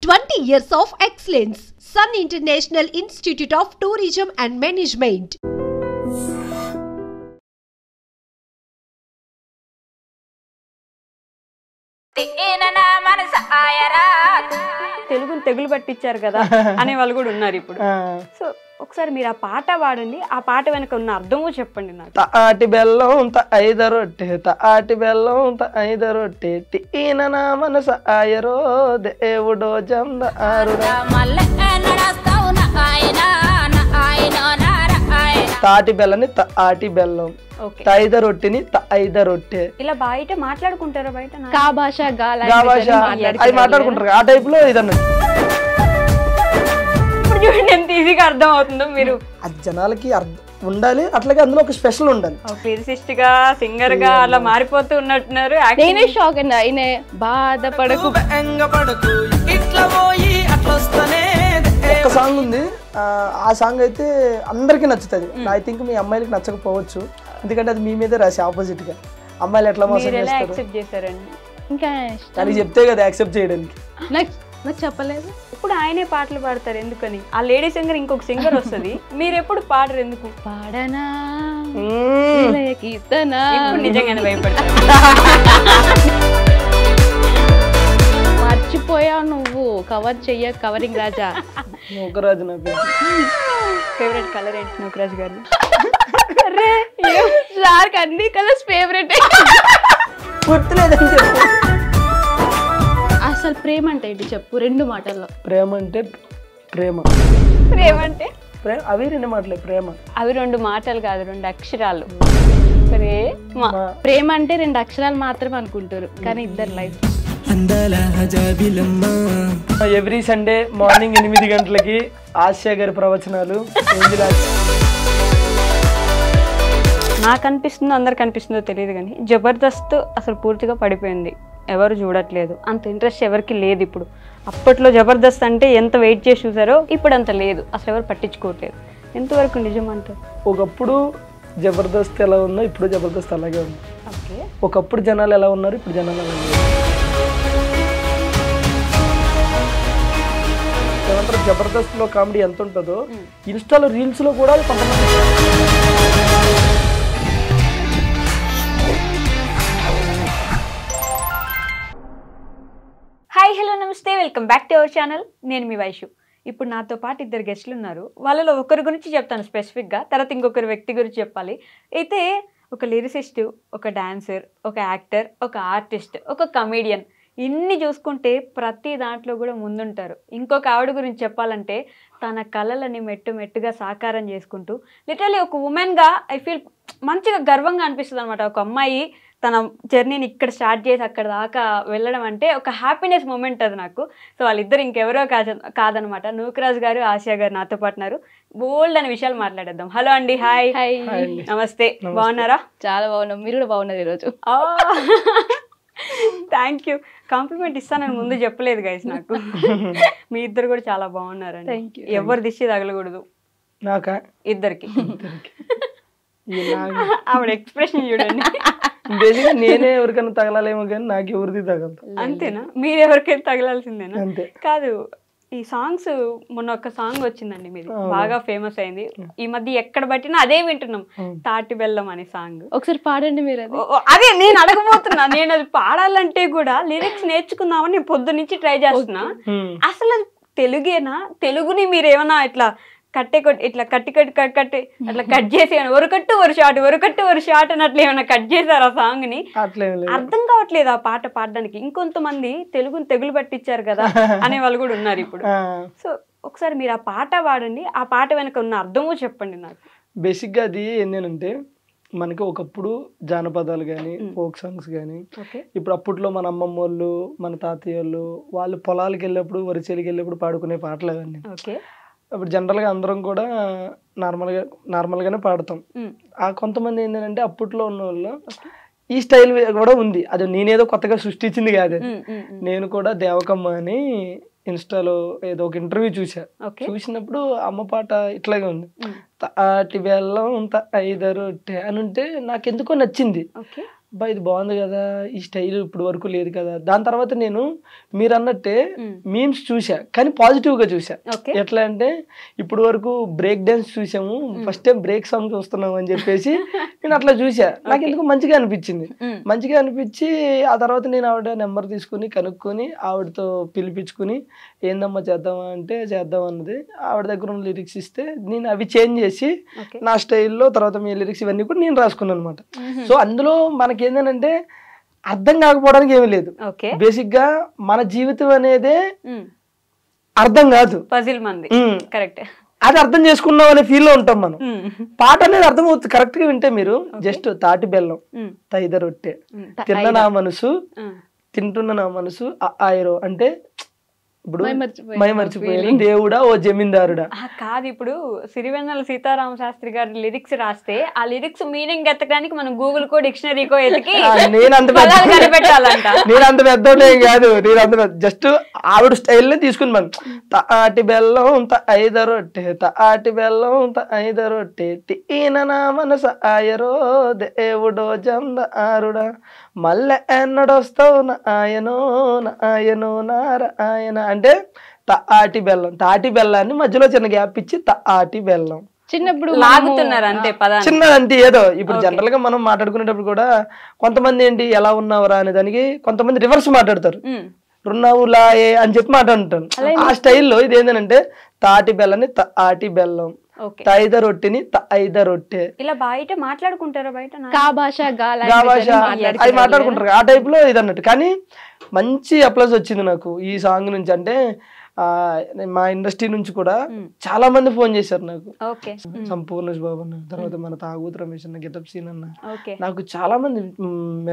20 years of excellence. Sun International Institute of Tourism and Management. తెలుగుని తెగులు పట్టించారు కదా అనే వాళ్ళు కూడా ఉన్నారు ఇప్పుడు. సో ఒకసారి మీరు ఆ పాట పాడండి, ఆ పాట వెనక ఉన్న అర్థము చెప్పండి నాకు. తాటి బెల్లం ఐద రొట్టె తాటి బెల్లం ఐద రొట్టె ఈయన నా మనసు ఆయరో దేవుడో జందారుడా. తాటి బెల్లని తాటి బెల్లం, ఐద రొట్టెని ఐద రొట్టె. ఇలా బయట మాట్లాడుకుంటారా? బయట కా భాష అది మాట్లాడుకుంటారు ఆ టైప్ లో ఇదన్నది. చూడండి ఎంత ఈజీగా అర్థం అవుతుందో. మీరు అది జనాలకి ఉండాలి, అట్లాగే అందులో ఒక స్పెషల్ ఉండాలి. లిరిసిస్ట్ గా సింగర్ గా అలా మారిపోతూ ఉన్నట్టున్నారు. నేనే షాక్ అండి. ఆయన బాధపడకు ఒక సాంగ్ ఉంది, ఆ సాంగ్ అయితే అందరికి నచ్చుతుంది. ఐ థింక్ మీ అమ్మాయిలకి నచ్చకపోవచ్చు, ఎందుకంటే అది మీ మీదే రాసి ఆపోజిట్ గా అమ్మాయిలు ఎట్లా మోసం చేస్తారండి. ఇంకా అని చెప్తే కదా యాక్సెప్ట్ చేయడానికి. నాకు చెప్పలేదు. ఇప్పుడు ఆయనే పాటలు పాడతారు ఎందుకని? ఆ లేడీ సింగర్ ఇంకొక సింగర్ వస్తుంది, మీరు ఎప్పుడు పాడరు ఎందుకు? పాడనా నిజంగానే భయపడతారు. మర్చిపోయావు నువ్వు కవరింగ్ రాజా. నూకరాజు నా ఫేవరెట్ కలర్ ఏంటి నూకరాజు గారు? సార్కి అన్ని కలర్స్ ఫేవరెట్. గుర్తులేదని చెప్పు. అసలు ప్రేమ అంటే ఏంటి చెప్పు 2 మాటల్లో. ప్రేమ అంటే ప్రేమ, ప్రేమ అంటే అవి 2 మాటలే. ప్రేమ అవి 2 మాటలు కాదు, 2 అక్షరాలు. ప్రేమ అంటే 2 అక్షరాలు మాత్రమే అనుకుంటారు, కానీ ఇద్దరు లైఫ్. ఎవ్రీ సండే మార్నింగ్ 8 గంటలకి ఆసియా గారి ప్రవచనాలు. నాకు అనిపిస్తుందో అందరికి అనిపిస్తుందో తెలియదు కానీ జబర్దస్త్ అసలు పూర్తిగా పడిపోయింది, ఎవరు చూడట్లేదు, అంత ఇంట్రెస్ట్ ఎవరికి లేదు ఇప్పుడు. అప్పట్లో జబర్దస్త్ అంటే ఎంత వెయిట్ చేసి చూసారో ఇప్పుడు అంత లేదు, అసలు ఎవరు పట్టించుకోవట్లేదు. ఎంతవరకు నిజం అంటారు? ఒకప్పుడు జబర్దస్త్ ఎలా ఉందో ఇప్పుడు జబర్దస్త్ అలాగే ఉంది. ఓకే, ఒకప్పుడు జనాలు ఎలా ఉన్నారు, ఇప్పుడు జనాలు ఎలా ఉన్నారు. ఏమంటారు, జబర్దస్త్ లో కామెడీ ఎంత ఉంటుందో ఇన్స్టాలో రీల్స్ లో కూడా కొంతమంది. హాయ్ హలో నమస్తే, welcome back to our channel. నేను మీ వైషు. ఇప్పుడు నాతో పాటు 2 గెస్టులు ఉన్నారు. వాళ్ళలో ఒకరి గురించి చెప్తాను స్పెసిఫిక్గా, తర్వాత ఇంకొకరి వ్యక్తి గురించి చెప్పాలి. అయితే ఒక లిరిసిస్ట్, ఒక డాన్సర్, ఒక యాక్టర్, ఒక ఆర్టిస్ట్, ఒక కమీడియన్, ఇన్ని చూసుకుంటే ప్రతి దాంట్లో కూడా ముందుంటారు. ఇంకొక ఆవిడ గురించి చెప్పాలంటే తన కళలని మెట్టుగా సాకారం చేసుకుంటూ లిటరలీ ఒక ఉమెన్గా ఐ ఫీల్ మంచిగా గర్వంగా అనిపిస్తుంది అనమాట. ఒక అమ్మాయి తన జర్నీని ఇక్కడ స్టార్ట్ చేసి అక్కడ దాకా వెళ్ళడం అంటే ఒక హ్యాపీనెస్ మూమెంట్ అది నాకు. సో వాళ్ళిద్దరు ఇంకెవరో కాదనమాట. నూకరాజు గారు, ఆసియా గారు నాతో పాటున్నారు. బోల్డ్ అనే విషయాలు మాట్లాడేద్దాం. హలో అండి, హాయ్. నమస్తే, బాగున్నారా? చాలా బాగున్నాం, మీరు కూడా బాగున్నారు ఈరోజు. Thank you. కాంప్లిమెంట్ ఇస్తానని ముందు చెప్పలేదు గైస్ నాకు. మీ ఇద్దరు కూడా చాలా బాగున్నారండి. ఎవరు దిష్టి తగలకూడదు నాకా, ఇద్దరికి. ఆవిడ ఎక్స్ప్రెషన్ చూడండి. బేసిక్గా నేనే ఎవరికైనా తగలాలేమో కానీ నాకు ఎవరిది తగలదు. అంతేనా? మీరు ఎవరికైనా తగలాల్సిందేనా? అంతే. కాదు, ఈ సాంగ్స్ మొన్న ఒక సాంగ్ వచ్చిందండి మీది, బాగా ఫేమస్ అయింది. ఈ మధ్య ఎక్కడ పట్టినా అదే వింటున్నాం, తాటి బెల్లం అనే సాంగ్. ఒకసారి పాడండి మీరు. అదే నేను అడగబోతున్నా. నేను అది పాడాలంటే కూడా లిరిక్స్ నేర్చుకుందామని నేను పొద్దు నుంచి ట్రై చేస్తున్నా. అసలు అది తెలుగేనా? తెలుగుని మీరు ఏమన్నా ఇట్లా ఇట్లా కట్టి అట్లా కట్ చేసి ఒరకట్టు ఒక షాట్ అన్నట్లు ఏమైనా కట్ చేశారు ఆ సాంగ్ ని? అర్థం కావట్లేదు ఆ పాట పాడడానికి. ఇంకొంతమంది తెలుగుని తెగులు పట్టించారు కదా అనే వాళ్ళు కూడా ఉన్నారు ఇప్పుడు. సో ఒకసారి మీరు ఆ పాట పాడండి, ఆ పాట వెనక ఉన్న అర్థము చెప్పండి నాకు. బేసిక్ గా అది ఏంటంటే, మనకి ఒకప్పుడు జానపదాలు కానీ ఫోక్ సాంగ్స్ కానీ, ఇప్పుడు అప్పట్లో మన అమ్మమ్మ వాళ్ళు, మన తాతయ్య వాళ్ళు పొలాలకు వెళ్ళినప్పుడు, వరిచేలికి వెళ్ళినప్పుడు పాడుకునే పాటలు అవన్నీ. ఇప్పుడు జనరల్గా అందరం కూడా నార్మల్గానే పాడతాం. ఆ కొంతమంది ఏంటంటే అప్పట్లో ఉన్న వాళ్ళు ఈ స్టైల్ కూడా ఉంది. అది నేనేదో కొత్తగా సృష్టించింది కాదు. నేను కూడా దేవకమ్మ అని ఇన్స్టాలో ఏదో ఒక ఇంటర్వ్యూ చూసినప్పుడు అమ్మ పాట ఇట్లాగే ఉంది. తాటి బెల్లం ఐద రొట్టె అని ఉంటే నాకెందుకో నచ్చింది. బా ఇది బాగుంది కదా, ఈ స్టైల్ ఇప్పుడు వరకు లేదు కదా. దాని తర్వాత నేను మీరు అన్నట్టే మీమ్స్ చూసా, కానీ పాజిటివ్గా చూసా. ఎట్లా అంటే ఇప్పుడు వరకు బ్రేక్ డాన్స్ చూసాము, ఫస్ట్ టైం బ్రేక్ సాంగ్ చూస్తున్నాం అని చెప్పేసి నేను అట్లా చూసా. నాకు ఎందుకు మంచిగా అనిపించింది. మంచిగా అనిపించి ఆ తర్వాత నేను ఆవిడ నెంబర్ తీసుకుని కనుక్కొని ఆవిడతో పిలిపించుకుని ఏందమ్మా చేద్దామా అంటే చేద్దాం అన్నది. ఆవిడ దగ్గర ఉన్న లిరిక్స్ ఇస్తే నేను అవి చేంజ్ చేసి నా స్టైల్లో తర్వాత మీ లిరిక్స్ ఇవన్నీ కూడా నేను రాసుకున్నాను అనమాట. సో అందులో మనకి ఏంటంటే అర్థం కాకపోవడానికి ఏమీ లేదు. బేసిక్ గా మన జీవితం అనేదే అర్థం కాదు, అది అర్థం చేసుకున్నాం అనే ఫీల్ లో ఉంటాం మనం. పాట అనేది అర్థం అవుతుంది కరెక్ట్ గా వింటే. మీరు జస్ట్ తాటి బెల్లం తైద రొట్టె తిన్న నా మనసు తింటున్న నా మనసు ఆయిరో అంటే ఇప్పుడు మర్చిపోయాను దేవుడా ఓ జమీందారుడా కాదు. ఇప్పుడు సిరివెన్నెల సీతారామ శాస్త్రి గారి లిరిక్స్ రాస్తే ఆ లిరిక్స్ మీనింగ్ ఎత్తడానికి మనం గూగుల్ కో డిక్షనరీ కో ఎతికి నేను అంత పెద్దోడే కాదు. నేను అంత జస్ట్ ఆవిడ స్టైల్ తీసుకుని మనం తాటి బెల్లం ఐద రొట్టె తాటి బెల్లం ఐద రొట్టె తీన నా మనస ఆయరో దేవుడో జందారుడా మళ్ళీ ఎన్నడొస్తావు నా ఆయనో నారాయణ అంటే తాటి బెల్లం. తాటి బెల్లాన్ని మధ్యలో చిన్న గ్యాప్ ఇచ్చి తాటి బెల్లం చిన్నప్పుడు లాగుతున్నారు అంతే పదాన్ని. చిన్నదంటే ఏదో ఇప్పుడు జనరల్ గా మనం మాట్లాడుకునేటప్పుడు కూడా కొంతమంది ఏంటి ఎలా ఉన్నావురా అనే దానికి కొంతమంది రివర్స్ మాట్లాడతారు, రున్నావు లాయే అని చెప్పి మాట్లాడుతాను. ఆ స్టైల్లో ఇది ఏంటంటే తాటి బెల్లని తాటి బెల్లం, తైద రొట్టెని తైద రొట్టె. ఇలా బయట మాట్లాడుకుంటారా? బయట అది మాట్లాడుకుంటారు ఆ టైప్ లో ఇది అన్నట్టు. కానీ మంచి అప్లాస్ వచ్చింది నాకు ఈ సాంగ్ నుంచి. అంటే మా ఇండస్ట్రీ నుంచి కూడా చాలా మంది ఫోన్ చేశారు నాకు. సంపూర్ణేష్ బాబు అన్న, తర్వాత మన తాగూత్ రమేష్ అన్న, గెటప్ సీన్ అన్న, నాకు చాలా మంది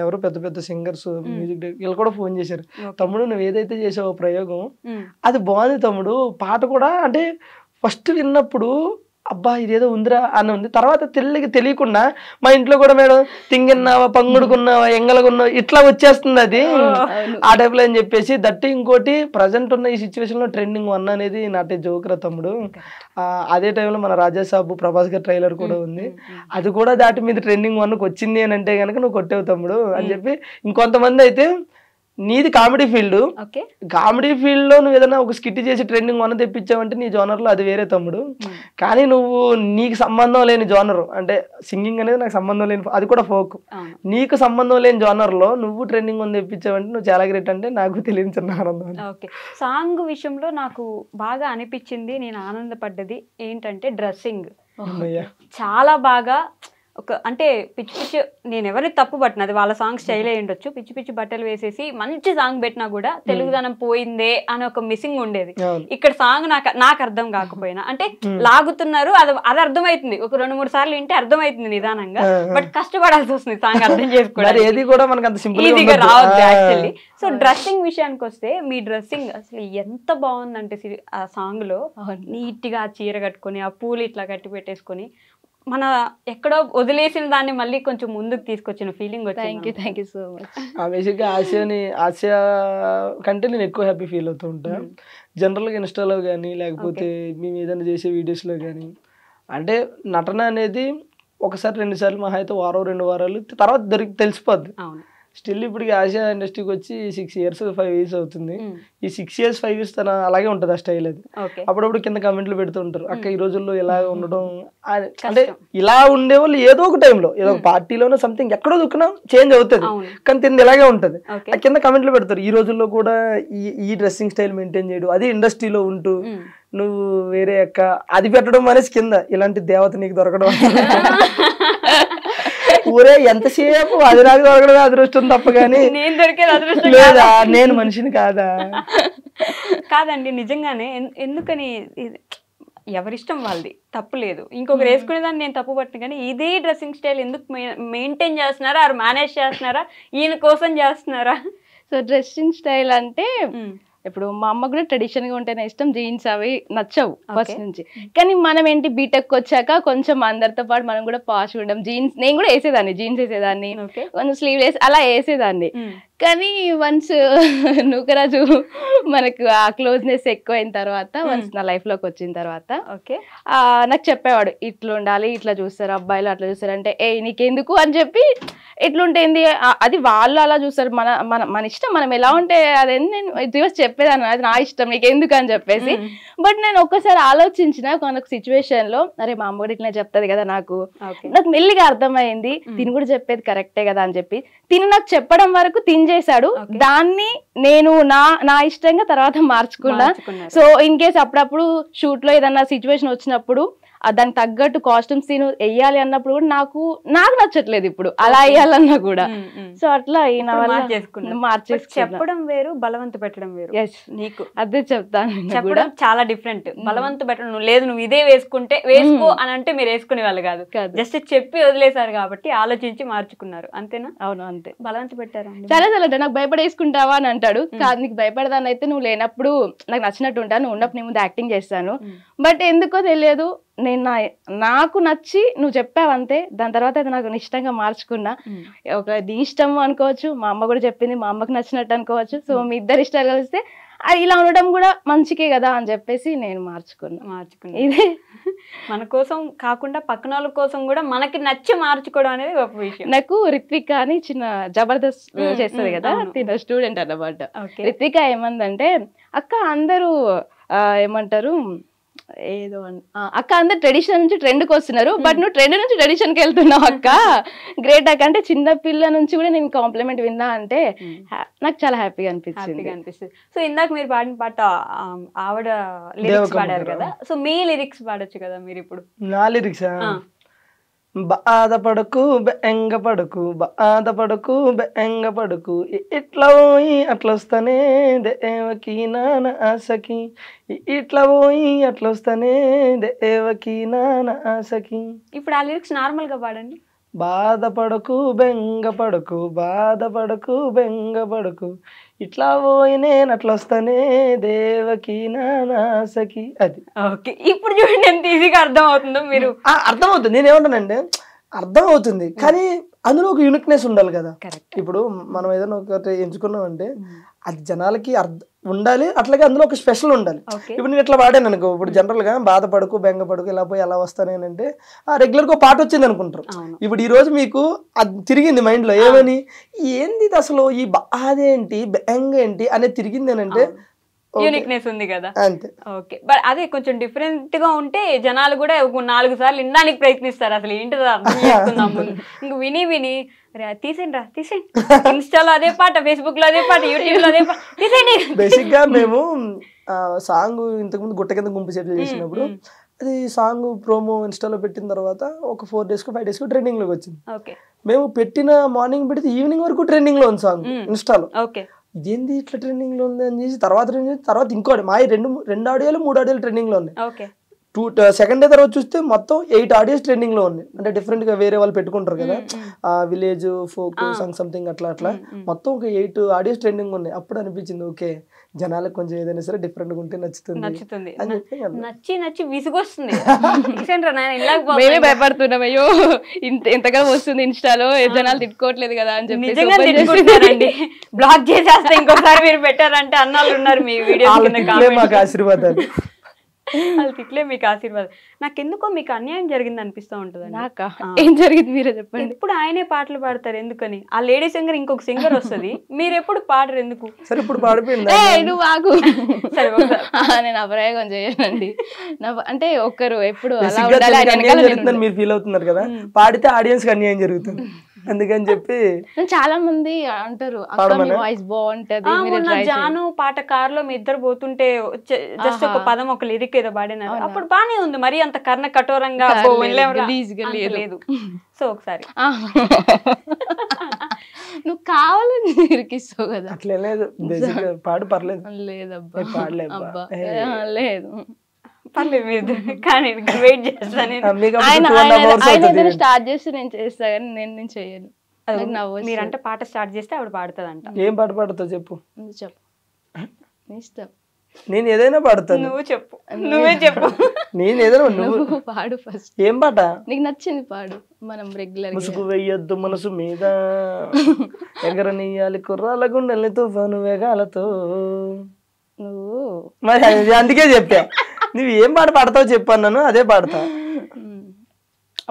ఎవరు పెద్ద పెద్ద సింగర్స్ మ్యూజిక్ డైరెక్టర్ వీళ్ళు కూడా ఫోన్ చేశారు. తమ్ముడు నువ్వు ఏదైతే చేసావో ప్రయోగం అది బాగుంది తమ్ముడు. పాట కూడా అంటే ఫస్ట్ విన్నప్పుడు అబ్బా ఇదేదో ఉందిరా అని ఉంది. తర్వాత తెలియకుండా మా ఇంట్లో కూడా మేడం తింగిన్నావా పంగుడుకున్నావా ఎంగలకున్నావా ఇట్లా వచ్చేస్తుంది అది ఆ టైప్ లో అని చెప్పేసి. దట్టి ఇంకోటి ప్రజెంట్ ఉన్న ఈ సిచ్యువేషన్ లో ట్రెండింగ్ 1 అనేది నాటే జోక్రా తమ్ముడు. అదే టైంలో మన రాజాసాబు ప్రభాస్ గారి ట్రైలర్ కూడా ఉంది, అది కూడా దాటి మీద ట్రెండింగ్ 1కి వచ్చింది అని అంటే కనుక నువ్వు కొట్టేవు తమ్ముడు అని చెప్పి. ఇంకొంతమంది అయితే నీది కామెడీ ఫీల్డ్, కామెడీ ఫీల్డ్ లో నువ్వు ఏదైనా ఒక స్కిట్ చేసి ట్రెండింగ్ 1 తెప్పించావంటే నీ జోనర్ లో అది వేరే తమ్ముడు. కానీ నువ్వు నీకు సంబంధం లేని జోనర్ అంటే సింగింగ్ అనేది నాకు సంబంధం లేని, అది కూడా ఫోక్, నీకు సంబంధం లేని జోనర్ లో నువ్వు ట్రెండింగ్ 1 తెప్పించావంటే నువ్వు చాలా గ్రేట్. అంటే నాకు తెలియని చిన్న ఆనందం. సాంగ్ విషయంలో నాకు బాగా అనిపించింది, నేను ఆనందపడ్డది ఏంటంటే డ్రెస్సింగ్ చాలా బాగా అంటే పిచ్చి పిచ్చి, నేను ఎవరిని తప్పు పట్టిన అది వాళ్ళ సాంగ్ స్టైల్ అయి ఉండొచ్చు, పిచ్చి పిచ్చి బట్టలు వేసేసి మంచి సాంగ్ పెట్టినా కూడా తెలుగుదనం పోయిందే అని ఒక మిస్సింగ్ ఉండేది. ఇక్కడ సాంగ్ నాకు అర్థం కాకపోయినా అంటే లాగుతున్నారు, అది అర్థమవుతుంది, ఒక 2-3 సార్లు వింటే అర్థమవుతుంది నిదానంగా, బట్ కష్టపడాల్సి వస్తుంది సాంగ్ అర్థం చేసుకోవడానికి, ఈజీగా రావద్దు యాక్చువల్లీ. సో డ్రెస్సింగ్ విషయానికి వస్తే మీ డ్రెస్సింగ్ అసలు ఎంత బాగుందంటే ఆ సాంగ్ లో నీట్ గా చీర కట్టుకొని ఆ పూలు ఇట్లా కట్టి పెట్టేసుకొని మన ఎక్కడో వదిలేసిన దాన్ని మళ్ళీ కొంచెం ముందుకు తీసుకొచ్చిన ఫీలింగ్ వచ్చింది. Thank you so much. బేసిక్గా ఆసియా కంటే నేను ఎక్కువ హ్యాపీ ఫీల్ అవుతూ ఉంటాను. జనరల్గా ఇన్స్టాలో కానీ లేకపోతే మేము ఏదైనా చేసే వీడియోస్లో కానీ అంటే నటన అనేది 1-2 సార్లు మహా అయితే వారం 2 వారాలు తర్వాత తెలిసిపోద్ది. స్టిల్ ఇప్పటికి ఆసియా ఇండస్ట్రీకి వచ్చి 6 years 5 years అవుతుంది. ఈ 6 years 5 years తన అలాగే ఉంటుంది ఆ స్టైల్. అది అప్పుడప్పుడు కింద కమెంట్లు పెడుతూ ఉంటారు, అక్క ఈ రోజుల్లో ఇలా ఉండడం అంటే ఇలా ఉండేవాళ్ళు ఏదో ఒక టైంలో ఏదో ఒక పార్టీలోనో సంథింగ్ ఎక్కడో దుక్కున చేంజ్ అవుతుంది, కానీ తింది ఇలాగే ఉంటుంది. ఆ కింద కమెంట్లు పెడతారు ఈ రోజుల్లో కూడా ఈ డ్రెస్సింగ్ స్టైల్ మెయింటైన్ చేయడం, అది ఇండస్ట్రీలో ఉంటూ నువ్వు వేరే అక్క అది పెట్టడం అనేసి కింద ఇలాంటి దేవత నీకు దొరకడం ఊరే ఎంతసేపు అది నాకు దొరకడమే అదృష్టం తప్ప కానీ లేదా నేను మనిషిని కాదండి. నిజంగానే ఎందుకని ఎవరిష్టం వాళ్ళది, తప్పు లేదు. ఇంకొకరు వేసుకునే దాన్ని నేను తప్పు పట్టిన, కానీ ఇదే డ్రెస్సింగ్ స్టైల్ ఎందుకు మెయింటైన్ చేస్తున్నారా, ఆరు మేనేజ్ చేస్తున్నారా, ఈయన కోసం చేస్తున్నారా? సో డ్రెస్సింగ్ స్టైల్ అంటే ఇప్పుడు మా అమ్మ కూడా ట్రెడిషన్ గా ఉంటేనే ఇష్టం, జీన్స్ అవి నచ్చవు ఫస్ట్ నుంచి. కానీ మనం ఏంటి బీటెక్ వచ్చాక కొంచెం అందరితో పాటు మనం కూడా పాష్ ఉండడం, జీన్స్ నేను కూడా వేసేదాన్ని, జీన్స్ వేసేదాన్ని, కొంచెం స్లీవ్లెస్ అలా వేసేదాన్ని. కానీ వన్స్ నూకరాజు మనకు ఆ క్లోజ్నెస్ ఎక్కువైన తర్వాత వన్స్ నా లైఫ్ లోకి వచ్చిన తర్వాత ఓకే నాకు చెప్పేవాడు ఇట్లా ఉండాలి, ఇట్లా చూస్తారు అబ్బాయిలు, అట్లా చూస్తారు అంటే ఏ నీకెందుకు అని చెప్పి ఎట్లుంటేంది అది వాళ్ళు అలా చూస్తారు, మన మన మన ఇష్టం, మనం ఎలా ఉంటే అదేంటి నేను రివర్స్ చెప్పేదాన్ని, అది నా ఇష్టం నీకెందుకు అని చెప్పేసి. బట్ నేను ఒక్కసారి ఆలోచించిన ఒక సిచ్యువేషన్ లో అరే మా అమ్మ కూడా ఇట్లా చెప్తుంది కదా, నాకు మెల్లిగా అర్థమైంది తిని కూడా చెప్పేది కరెక్టే కదా అని చెప్పి తిని నాకు చెప్పడం వరకు తిని చేశాడు. దాన్ని నేను నా ఇష్టంగా తర్వాత మార్చుకున్నా. సో ఇన్ కేస్ అప్పుడప్పుడు షూట్ లో ఏదన్నా సిచ్యువేషన్ వచ్చినప్పుడు దానికి తగ్గట్టు కాస్ట్యూమ్స్ సీన్ వెయ్యాలి అన్నప్పుడు కూడా నాకు నచ్చట్లేదు ఇప్పుడు అలా వేయాలన్నా కూడా. సో అట్లా చెప్పడం వేరు, బలవంత పెట్టడం వేరు. నీకు అదే చెప్తాను, చెప్పడం చాలా డిఫరెంట్. బలవంత పెట్టడం లేదు నువ్వు ఇదే వేసుకో అని అంటే మీరు వేసుకునే వాళ్ళు కాదు, జస్ట్ చెప్పి వదిలేసారు కాబట్టి ఆలోచించి మార్చుకున్నారు, అంతేనా? అవును అంతే. బలవంత పెట్టారు చాలా అంటే నాకు భయపడేసుకుంటావా అని అంటాడు. కాదు నీకు భయపడదాని అయితే నువ్వు లేనప్పుడు నాకు నచ్చినట్టు ఉంటాను, నువ్వు ఉన్నప్పుడు నీ ముందు యాక్టింగ్ చేస్తాను. బట్ ఎందుకో తెలియదు నేను నాకు నచ్చి నువ్వు చెప్పావంతే, దాని తర్వాత అది నాకు ఇష్టంగా మార్చుకున్నా. ఒక నీ ఇష్టం అనుకోవచ్చు, మా అమ్మ కూడా చెప్పింది, మా అమ్మకి నచ్చినట్టు అనుకోవచ్చు. సో మీ ఇద్దరు ఇష్టాలు కలిస్తే ఇలా ఉండడం కూడా మంచికే కదా అని చెప్పేసి నేను మార్చుకున్నా. ఇదే మన కోసం కాకుండా పక్కన వాళ్ళ కోసం కూడా మనకి నచ్చి మార్చుకోవడం అనేది గొప్ప విషయం. నాకు రిత్విక అని చిన్న జబర్దస్త్ చేస్తుంది కదా, తిన స్టూడెంట్ అన్నమాట. రిత్విక ఏమందంటే అక్క అందరూ ఏమంటారు ఏదో అక్క అందరు ట్రెడిషన్ నుంచి ట్రెండ్ కి వస్తున్నారు, బట్ నువ్వు ట్రెండ్ నుంచి ట్రెడిషన్ కి వెళ్తున్నావు అక్క, గ్రేట్ అక్క. అంటే చిన్న పిల్ల నుంచి కూడా నేను కాంప్లిమెంట్ విన్నా అంటే నాకు చాలా హ్యాపీగా అనిపిస్తుంది. సో ఇందాక మీరు పాడిన పాట ఆవిడ లిరిక్స్ పాడారు కదా, సో మీ లిరిక్స్ పాడొచ్చు కదా మీరు ఇప్పుడు. నా లిరిక్స్ బాధపడకు బెంగపడకు, బాధపడకు బెంగపడకు, ఇట్లా పోయి అట్లా వస్తానే దేవకి నాన్న ఆశకి, ఇట్లా పోయి అట్లా వస్తానే దేవకి నాన్న ఆశకి. ఇప్పుడు ఆ లిరిక్స్ నార్మల్ గా పాడండి. బాధపడకు బెంగపడకు, బాధపడకు బెంగపడకు, ఇట్లా పోయి నేను అట్లా వస్తానే దేవకి నానాసకి. అది ఓకే. ఇప్పుడు చూడండి ఎంత ఈజీగా అర్థం అవుతుందో. మీరు అర్థమవుతుంది, నేనేమంటానంటే అర్థమవుతుంది, కానీ అందులో ఒక యూనిక్నెస్ ఉండాలి కదా. ఇప్పుడు మనం ఏదైనా ఒకటి ఎంచుకున్నాం అంటే అది జనాలకి ఉండాలి, అట్లాగే అందులో ఒక స్పెషల్ ఉండాలి. ఇప్పుడు నేను ఇట్లా పాడాను అనుకో, ఇప్పుడు జనరల్ గా బాధపడకు బెంగపడకు ఇలా పోయి ఎలా వస్తానేనంటే రెగ్యులర్ గా పాట వచ్చింది అనుకుంటారు. ఇప్పుడు ఈ రోజు మీకు అది తిరిగింది మైండ్ లో, ఏమని ఏంది అసలు ఈ బాధేంటి బెంగ ఏంటి అనేది తిరిగింది అని అంటే యూనిక్నెస్ ఉంది కదా, అంతే. ఓకే. బట్ అదే కొంచెం డిఫరెంట్ గా ఉంటే జనాలు కూడా 4 సార్లు వినడానికి ప్రయత్నిస్తారు, అసలు ఏంటిదో అర్థం చేసుకుందాము. ఇంక విని తీసేయండి ఇన్స్టాలో అదే పాట, ఫేస్బుక్ లో అదే పాట, యూట్యూబ్ లో అదే పాట, తీసేయండి. బేసిక్ గా మేము సాంగ్ ఇంతకుముందు గుట్ట కింద గుంపు సెట్లు చేసినప్పుడు అది సాంగ్ ప్రోమో ఇన్స్టాలో పెట్టిన తర్వాత ఒక 4 days 5 days ట్రెండింగ్ లోకి వచ్చింది. మేము పెట్టిన మార్నింగ్ పెడితే ఈవినింగ్ వరకు ట్రెండింగ్ లో ఉంది సాంగ్ ఇన్స్టాలో. ఇదేంది ఇట్లా ట్రెండింగ్ లో ఉంది అని చేసి తర్వాత ఇంకోటి మా 2 ఆడియోలు 3 ఆడియోలు ట్రెండింగ్ లో ఉన్నాయి. సెకండ్ డే తర్వాత చూస్తే మొత్తం 8 ఆడియోస్ ట్రెండింగ్ లో ఉన్నాయి. అంటే డిఫరెంట్ గా వేరే వాళ్ళు పెట్టుకుంటారు కదా, విలేజ్ ఫోక్ సాంగ్ సంథింగ్ అట్లా మొత్తం ఒక 8 ఆడియోస్ ట్రెండింగ్ ఉన్నాయి. అప్పుడు అనిపించింది ఓకే జనాలకు కొంచెం ఏదైనా సరే డిఫరెంట్ గా ఉంటే నచ్చుతుంది. నచ్చి విసుగొస్తుంది. మేమే భయపడుతున్నాం, అయ్యో ఎంతగా వస్తుంది ఇన్స్టాలో జనాలు తిట్టుకోవట్లేదు కదా అని చెప్పి బ్లాక్ చేసేస్తే ఇంకోసారి మీరు పెట్టారంటే అన్నాళ్ళు ఉన్నారు మీ వీడియో. మాకు ఆశీర్వాదాలు, వాళ్ళు తిట్లే మీకు ఆశీర్వాదం. నాకెందుకో మీకు అన్యాయం జరిగింది అనిపిస్తూ ఉంటుంది. నాకా ఏం జరిగింది మీరే చెప్పండి. ఇప్పుడు ఆయనే పాటలు పాడతారు ఎందుకని, ఆ లేడీ సింగర్ ఇంకొక సింగర్ వస్తుంది, మీరు ఎప్పుడు పాడరు ఎందుకు? సరే ఇప్పుడు పాడిపోయింది నువ్వు ఆగు. నేను అప్రయోగం చేయనండి. అంటే ఒక్కరు ఎప్పుడు మీరు ఫీల్ అవుతున్నారు కదా, పాడితే ఆడియన్స్ కి అన్యాయం జరుగుతుంది అందుకని చెప్పి చాలా మంది అంటారు వాయిస్ బాగుంటది. జాను పాట కార్ లో మీ ఇద్దరు పోతుంటే జస్ట్ ఒక పదం ఒక లిరిక్ ఏదో పాడినారు, అప్పుడు బానే ఉంది. మరి అంత కర్ణ కఠోరంగా లేదు. సో ఒకసారి నువ్వు కావాలని ఇరికిస్తావు కదా, అట్లే లేదు. పాడు పర్లేదు. లేదబ్బా పాడలేబ్బా లేదు పర్లేదు మీరు కానీ వెయిట్ చేస్తాను. ఆయన స్టార్ట్ చేస్తే నేను చేస్తా కానీ నేను చేయను. మీరంటే పాట స్టార్ట్ చేస్తే ఆవిడ పాడుతుందంట. ఏం పాట పాడుతావు చెప్పు. చెప్పు ఇష్టం. నేను ఏదైనా పాడతాను. నువ్వు చెప్పు, నువ్వే చెప్పు. నేను ఏదైనా నువ్వు పాడు ఫస్ట్. ఏం పాట? నీకు నచ్చింది పాడు. మనం రెగ్యులర్ ముసుగు వెయ్యొద్దు మనసు మీద, ఎగరనీయాలి కుర్రాల గుండెల్ని తుఫాను వేగాలతో. నువ్వు మరి అందుకే చెప్పా, నువ్వు ఏం పాట పాడతావు చెప్పాను, నన్ను అదే పాడతా.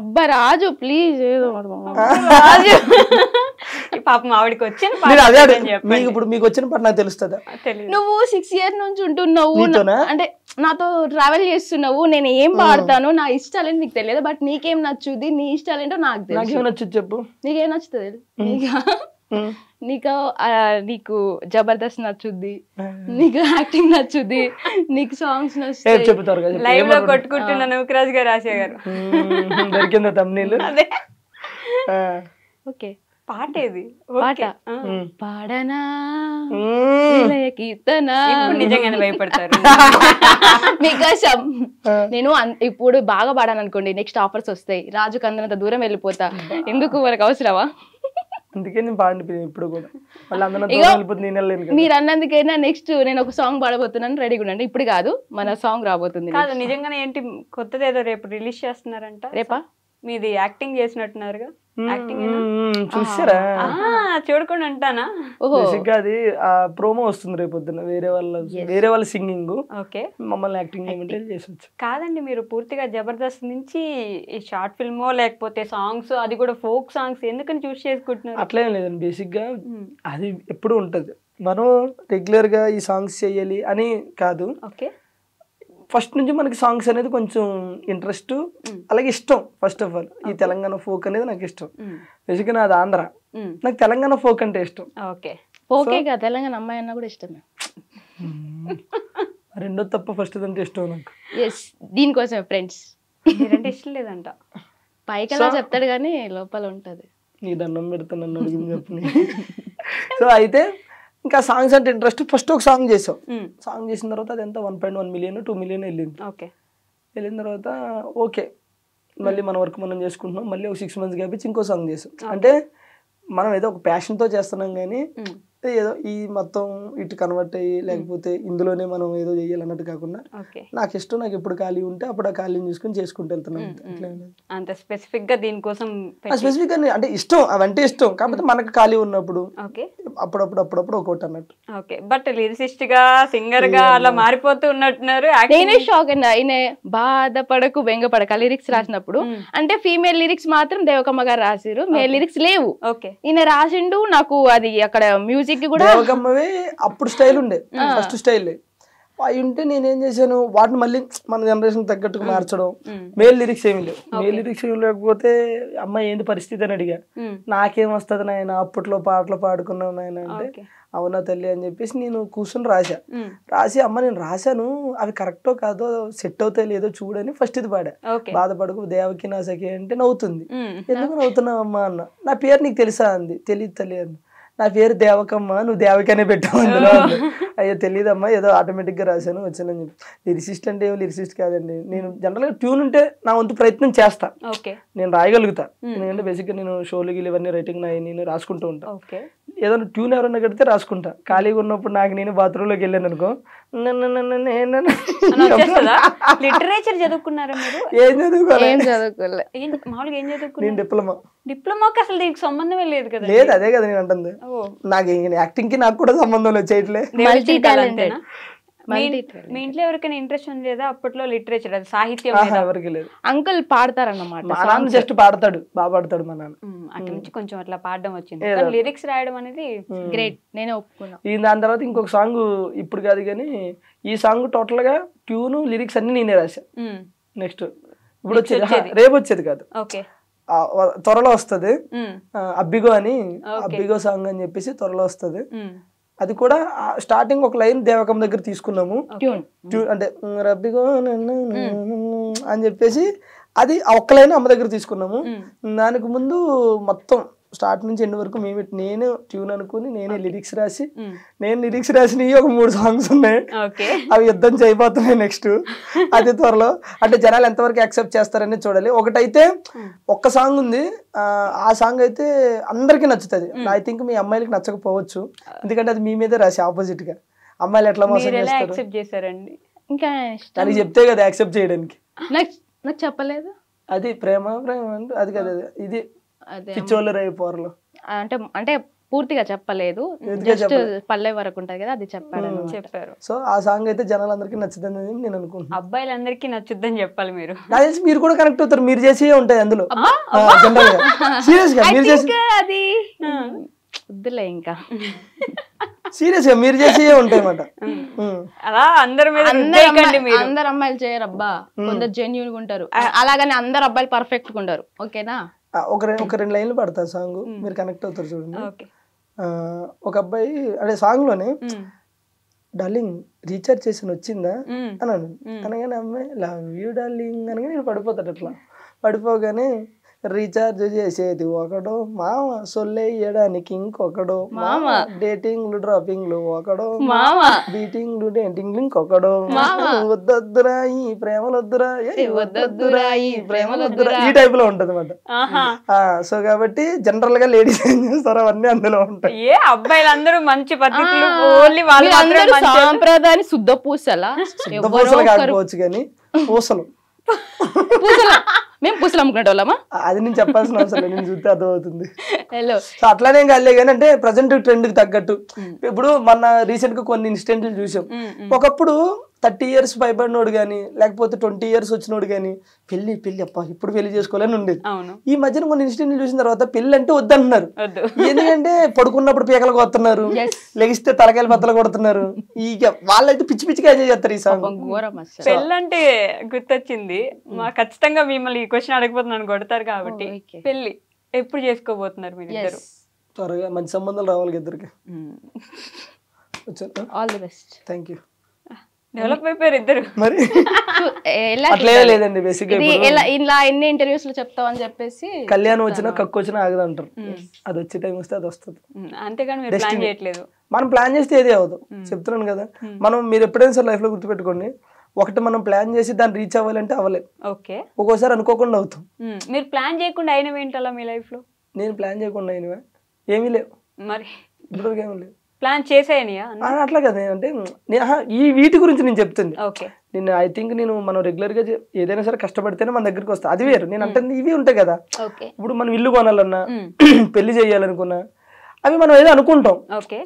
అబ్బా రాజు ప్లీజ్ ఏదో రాజు పాపం ఆవిడకి వచ్చిన ఇప్పుడు మీకు వచ్చిన పాట నాకు తెలుస్తుందా? నువ్వు 6 years నుంచి ఉంటున్నావు నీతోనా? అంటే నాతో ట్రావెల్ చేస్తున్నావు, నేను ఏం పాడతాను నా ఇష్టాలేంటి నీకు తెలియదు, బట్ నీకేం నచ్చుది, నీ ఇష్టాలేంటో నాకు తెలుసు. నాకేం నచ్చుది చెప్పు. నీకేం నచ్చుతుంది? నీకు జబర్దస్త్ నచ్చుద్ది, నీకు యాక్టింగ్ నచ్చుద్ది, నీకు సాంగ్స్ నచ్చుతాయి. చెప్తారు లైవ్ లో కొట్టుకుంటున్నా నూకరాజ్ గారు రాశా గారు. దొరికిందా తమ్నీళ్ళు? ఓకే పాట ఏది? పాట పాడనా కీర్తన. నిజంగానే భయపడతారు మీకోసం నేను ఇప్పుడు బాగా పాడాను అనుకోండి, నెక్స్ట్ ఆఫర్స్ వస్తాయి, రాజుకు అందనంత దూరం వెళ్ళిపోతా, ఎందుకు మనకు అవసరమా? అందుకే నేను పాడి ఇప్పుడు కూడా మీరు అన్నందుకైనా నెక్స్ట్ నేను ఒక సాంగ్ పాడబోతున్నాను, రెడీగా ఉండండి. ఇప్పుడు కాదు, మన సాంగ్ రాబోతుంది. కాదు నిజంగానే ఏంటి కొత్తది ఏదో రేపు రిలీజ్ చేస్తున్నారంట? రేపా? మీది యాక్టింగ్ చేసినట్టున్నారుగా? చూసారా? చూడకుండా అంటానా? అది ఆ ప్రోమో వస్తుంది రేపు పొద్దున, వేరే వాళ్ళ సింగింగ్, మమ్మల్ని యాక్టింగ్ చేసొచ్చు. కాదండి, మీరు పూర్తిగా జబర్దస్త్ నుంచి ఈ షార్ట్ ఫిల్మో లేకపోతే సాంగ్స్, అది కూడా ఫోక్ సాంగ్స్ ఎందుకని చూస్ చేసుకుంటున్నారు? అట్లేం లేదండి, బేసిక్ గా అది ఎప్పుడు ఉంటది, మనం రెగ్యులర్ గా ఈ సాంగ్స్ చెయ్యాలి అని కాదు. ఫస్ట్ నుంచి మనకి సాంగ్స్ అనేది కొంచెం ఇంట్రెస్ట్, అలాగే ఇష్టం. ఫస్ట్ ఆఫ్ ఆల్ ఈ తెలంగాణ ఫోక్ అనేది నాకు ఇష్టం. బేసిక్గా నాది ఆంధ్ర, నాకు తెలంగాణ ఫోక్ అంటే ఇష్టం. ఓకేగా తెలంగాణ అమ్మాయి అన్న కూడా ఇష్టమే. రెండో తప్ప ఫస్ట్ అంటే ఇష్టం నాకు. దీనికోసమే ఫ్రెండ్స్. మీరంటే ఇష్టం లేదంట, పైకలా చెప్తాడు కానీ లోపల ఉంటది. నీ దండం పెడతాను నన్ను అడిగింది చెప్పు. సో అయితే ఇంకా సాంగ్స్ అంటే ఇంట్రెస్ట్. ఫస్ట్ ఒక సాంగ్ చేసాం, సాంగ్ చేసిన తర్వాత అది ఎంత 1.1 million 2 million వెళ్ళింది. వెళ్ళిన తర్వాత ఓకే, మళ్ళీ మన వర్క్ మనం చేసుకుంటున్నాం. మళ్ళీ ఒక 6 months గ్యాప్ ఇచ్చి ఇంకో సాంగ్ చేసాం. అంటే మనం ఏదో ఒక ప్యాషన్తో చేస్తున్నాం, కానీ ఏదో ఈ మొత్తం ఇటు కన్వర్ట్ అయ్యి లేకపోతే ఇందులోనే మనం ఏదో చేయాలన్నట్టు కాకుండా నాకు ఇష్టం, నాకు ఎప్పుడు ఖాళీ ఉంటే అప్పుడు ఆ ఖాళీని చూసుకుని చేసుకుంటూ వెళ్తున్నాం. అంత స్పెసిఫిక్ గా దీనికోసం స్పెసిఫిక్ గా అంటే ఇష్టం, అవంటే ఇష్టం, కాకపోతే మనకు ఖాళీ ఉన్నప్పుడు అప్పుడప్పుడు ఒకటి అన్నట్టు. బట్ లిరిసిస్ట్ గా సింగర్ గా అలా మారిపోతూ ఉన్నట్టున్నారు. నేనే షాక్ అయినా, ఈయన బాధపడకు బెంగపడక లిరిక్స్ రాసినప్పుడు, అంటే ఫీమేల్ లిరిక్స్ మాత్రం దేవకమ్మ గారు రాసిరు, మేల్ లిరిక్స్ లేవు. ఈయన రాసిండు, నాకు అది అక్కడ మ్యూజిక్ దేవకమ్మవే అప్పుడు స్టైల్ ఉండే, ఫస్ట్ స్టైల్ అవి ఉంటే నేనేం చేశాను, వాటిని మళ్ళీ మన జనరేషన్ తగ్గట్టుకు మార్చడం. మేల్ లిరిక్స్ ఏమి లేవు, మేల్ లిరిక్స్ ఏమి లేకపోతే అమ్మాయి ఏంది పరిస్థితి అని అడిగా. నాకేం వస్తుంది నాయన, అప్పట్లో పాటలు పాడుకున్నావు నాయన అంటే, అవునా తల్లి అని చెప్పేసి నేను కూర్చొని రాసి అమ్మ నేను రాశాను, అవి కరెక్టో కాదో సెట్ అవుతాయి లేదో చూడని ఫస్ట్ ఇది పాడా. బాధపడకు దేవకి నా సఖి అంటే నవ్వుతుంది. ఎందుకు నవ్వుతున్నావు అమ్మా అన్న. నా పేరు నీకు తెలుసా అంది. తెలియదు తల్లి అంది. నా పేరు దేవకమ్మ, నువ్వు దేవకనే పెట్టావు అందులో. అయ్యో తెలియదమ్మా, ఏదో ఆటోమేటిక్గా రాశాను వచ్చానని చెప్పి. లిరిసిస్ట్ అంటే ఏమో లిరిసిస్ట్ కాదండి, నేను జనరల్గా ట్యూన్ ఉంటే నా వంతు ప్రయత్నం చేస్తా, నేను రాయగలుగుతా. ఎందుకంటే బేసిక్గా నేను షోలు గిలు ఇవన్నీ రైటింగ్ నేను రాసుకుంటూ ఉంటా. ఏదైనా ట్యూన్ ఎవరైనా కడితే రాసుకుంటా. ఖాళీగా ఉన్నప్పుడు నాకు నేను బాత్రూంలోకి వెళ్ళాను అనుకో, లిటరేచర్ చదువుకున్నారా మీరు? ఏం చదువుకోలే. మామూలుగా ఏం చదువుకున్నారు? నేను డిప్లొమా. డిప్లొమాకి అసలు దీనికి సంబంధమే లేదు కదా? లేదు, అదే కదా నేను అంటుంది. నాకు యాక్టింగ్ కి నాకు కూడా సంబంధం లేదు, చేయట్లే. మీ ఇంట్లో ఎవరికైనా ఇంట్రెస్ట్ ఉంది లేదా అప్పట్లో లిటరేచర్, అది సాహిత్యం? ఎవరికి లేదు. అంకుల్ పాడతారన్నమాట, మా నాన్న జస్ట్ పాడతాడు, బాగా పాడతాడు మా నాన్న. అక్కడ నుంచి కొంచెం అట్లా పాడడం వచ్చింది, లిరిక్స్ రాయడం అనేది గ్రేట్, నేనే ఒప్పుకున్నా. దాని తర్వాత ఇంకొక సాంగ్ ఇప్పుడు కాదు కానీ, ఈ సాంగ్ టోటల్ గా ట్యూన్ లిరిక్స్ అన్ని నేనే రాశా. నెక్స్ట్ ఇప్పుడు వచ్చేది, రేపు వచ్చేది కాదు, త్వరలో వస్తుంది. అబ్బిగో అని, అబ్బిగో సాంగ్ అని చెప్పేసి త్వరలో వస్తుంది. అది కూడా స్టార్టింగ్ ఒక లైన్ దేవకం దగ్గర తీసుకున్నాము, అంటే రబ్బిగో అని చెప్పేసి అది ఒక్క లైన్ అమ్మ దగ్గర తీసుకున్నాము. దానికి ముందు మొత్తం స్టార్ట్ నుంచి ఎండ్ వరకు నేను ట్యూన్ అనుకుని నేనే లిరిక్స్ రాసి, నేను లిరిక్స్ రాసినవి ఒక 3 songs ఉన్నాయి, అవి యుద్ధం చేయబోతున్నాయి నెక్స్ట్. అది త్వరలో, అంటే జనాలు ఎంతవరకు యాక్సెప్ట్ చేస్తారని చూడాలి. ఒకటైతే ఒక్క సాంగ్ ఉంది, ఆ సాంగ్ అయితే అందరికీ నచ్చుతుంది. ఐ థింక్ మీ అమ్మాయిలకి నచ్చకపోవచ్చు, ఎందుకంటే అది మీ మీదే రాసి ఆపోజిట్ గా. అమ్మాయిలు ఎట్లా మోసం మీరు ఎలా చేస్తారు యాక్సెప్ట్ చేశారండి? ఇంకా ఇష్టం దానికి చెప్తే కదా యాక్సెప్ట్ చేయడానికి. నాకు నాకు చెప్పలేదు. అది ప్రేమ అంటే అది కదా, ఇది అదే పిచ్చోళ్ళు రేపోర్లు. అంటే అంటే పూర్తిగా చెప్పలేదు, జస్ట్ పల్లె వరకు ఉంటది కదా, అది చెప్పాడు. చెప్పారు. సో ఆ సాంగ్ అయితే జనాలందరికీ నచ్చుతుంది నేను అనుకుంటున్నాను. అబ్బాయిలందరికీ నచ్చుద్దని చెప్పాలి మీరు. నాకు తెలిసి మీరు కూడా కనెక్ట్ అవుతారు, మీరు చేసే ఉంటాయి అందులో జనరల్ గా. సీరియస్ గా మీరు చేసి అది వద్దులే ఇంకా. సీరియస్ గా మీరు చేసే ఉంటాయి అన్నమాట. అలా అందరి మీద అందరు అమ్మాయిలు చేయరు అబ్బా, కొందరు జెన్యూన్ గా ఉంటారు, అలాగని అందరు అబ్బాయిలు పర్ఫెక్ట్ గా ఉంటారు. ఓకేనా, ఒక 2 లైన్లు పడతారు సాంగ్, మీరు కనెక్ట్ అవుతారు చూడండి. ఒక అబ్బాయి అదే సాంగ్ లోనే డార్లింగ్ రీఛార్జ్ చేసి వచ్చిందా అన్నాను, అనగానే అమ్మాయి లవ్ యూ డార్లింగ్ అనగా నేను పడిపోతాడు. అట్లా పడిపోగానే రీఛార్జ్ చేసేది ఒకడో మామ, సొల్లేయడానికి ఇంకొకడో మామ, డేటింగ్లు డ్రాపింగ్లు ఒకడో మామ, బీటింగ్లు డేటింగ్లు ఇంకొకడో, వద్దొద్దురా ఈ ప్రేమలొద్దురా వద్దొద్దురా ఈ ప్రేమలొద్దురా, ఈ టైప్ లో ఉంటది అన్నమాట. సో కాబట్టి జనరల్ గా లేడీస్ ఏం చేస్తారో అవన్నీ అందులో ఉంటాయి. ఏ అబ్బాయిలందరూ మంచి పద్ధతులు, ఓన్లీ వాళ్ళు సాంప్రదాయాన్ని శుద్ధ పూసలా, పూసలు కాకపోవచ్చు కానీ పూసలు మేము పూసలు అమ్ముకునే వాళ్ళమా, అది నేను చెప్పాల్సిన అవసరం లేదు, నేను చూస్తే అర్థమవుతుంది. అట్లానే కాలే కానీ అంటే ప్రజెంట్ ట్రెండ్ కి తగ్గట్టు. ఇప్పుడు మన రీసెంట్ గా కొన్ని ఇన్సిడెంట్లు చూసాం. ఒకప్పుడు 30 years భయపడినోడు గానీ, లేకపోతే 20 years వచ్చినోడు గానీ పెళ్లి అప్ప ఇప్పుడు పెళ్లి చేసుకోవాలని ఉండేది. ఈ మధ్యన కొన్ని ఇన్సిడెంట్లు చూసిన తర్వాత పెళ్లి అంటే వద్దంటున్నారు. ఎందుకంటే పడుకున్నప్పుడు పీకలు కొడుతున్నారు, లెగిస్తే తలకాయలు బద్దలు కొడుతున్నారు. ఇక వాళ్ళైతే పిచ్చి పిచ్చిగా ఎంజాయ్ చేస్తారు ఈ సాంగ్. పెళ్ళి అంటే గుర్తొచ్చింది, మా ఖచ్చితంగా మిమ్మల్ని ఈ క్వశ్చన్ అడగబోతున్నాను, కొడతారు కాబట్టి. పెళ్లి ఎప్పుడు చేసుకోబోతున్నారు మీరు ఇద్దరు? త్వరగా మంచి సంబంధాలు రావాలి ఇద్దరికి. All the best. Thank you. Develop అయిపోయారు ఇద్దరు మరి. లేదండి బేసిక్ ఇలా ఎన్ని ఇంటర్వ్యూస్ లో చెప్తావు అని చెప్పేసి, కళ్యాణం వచ్చినా కక్కు వచ్చినా ఆగదు అంటారు. అది వచ్చే టైం వస్తే అది వస్తుంది. అంతేగాని మీరు ప్లాన్ చేయట్లేదు. మనం ప్లాన్ చేస్తే ఏది అవ్వదు, చెప్తున్నాను కదా. మనం మీరు ఎప్పుడైనా సార్ లైఫ్ లో గుర్తుపెట్టుకోండి, ఒకటి మనం ప్లాన్ చేసి దాన్ని రీచ్ అవ్వాలంటే అవ్వలేదు. ఓకే, ఒక్కోసారి అనుకోకుండా అవుతాం. మీరు ప్లాన్ చేయకుండా అయినవి ఏంటలా మీ లైఫ్ లో? నేను ప్లాన్ చేయకుండా అయినవా ఏమీ లేవు, మరి ఇప్పటివరకు ఏమీ లేవు. ప్లాన్ చేసేయనియా? అట్లా కదా, అంటే ఈ వీటి గురించి నేను చెప్తుంది. ఓకే, నేను ఐ థింక్ నేను మనం రెగ్యులర్ గా ఏదైనా సరే కష్టపడితేనే మన దగ్గరికి వస్తా, అది వేరు. నేను అంటే ఇవి ఉంటాయి కదా, ఇప్పుడు మనం ఇల్లు కొనాలన్నా పెళ్లి చేయాలనుకున్నా అవి మనం ఏదో అనుకుంటాం,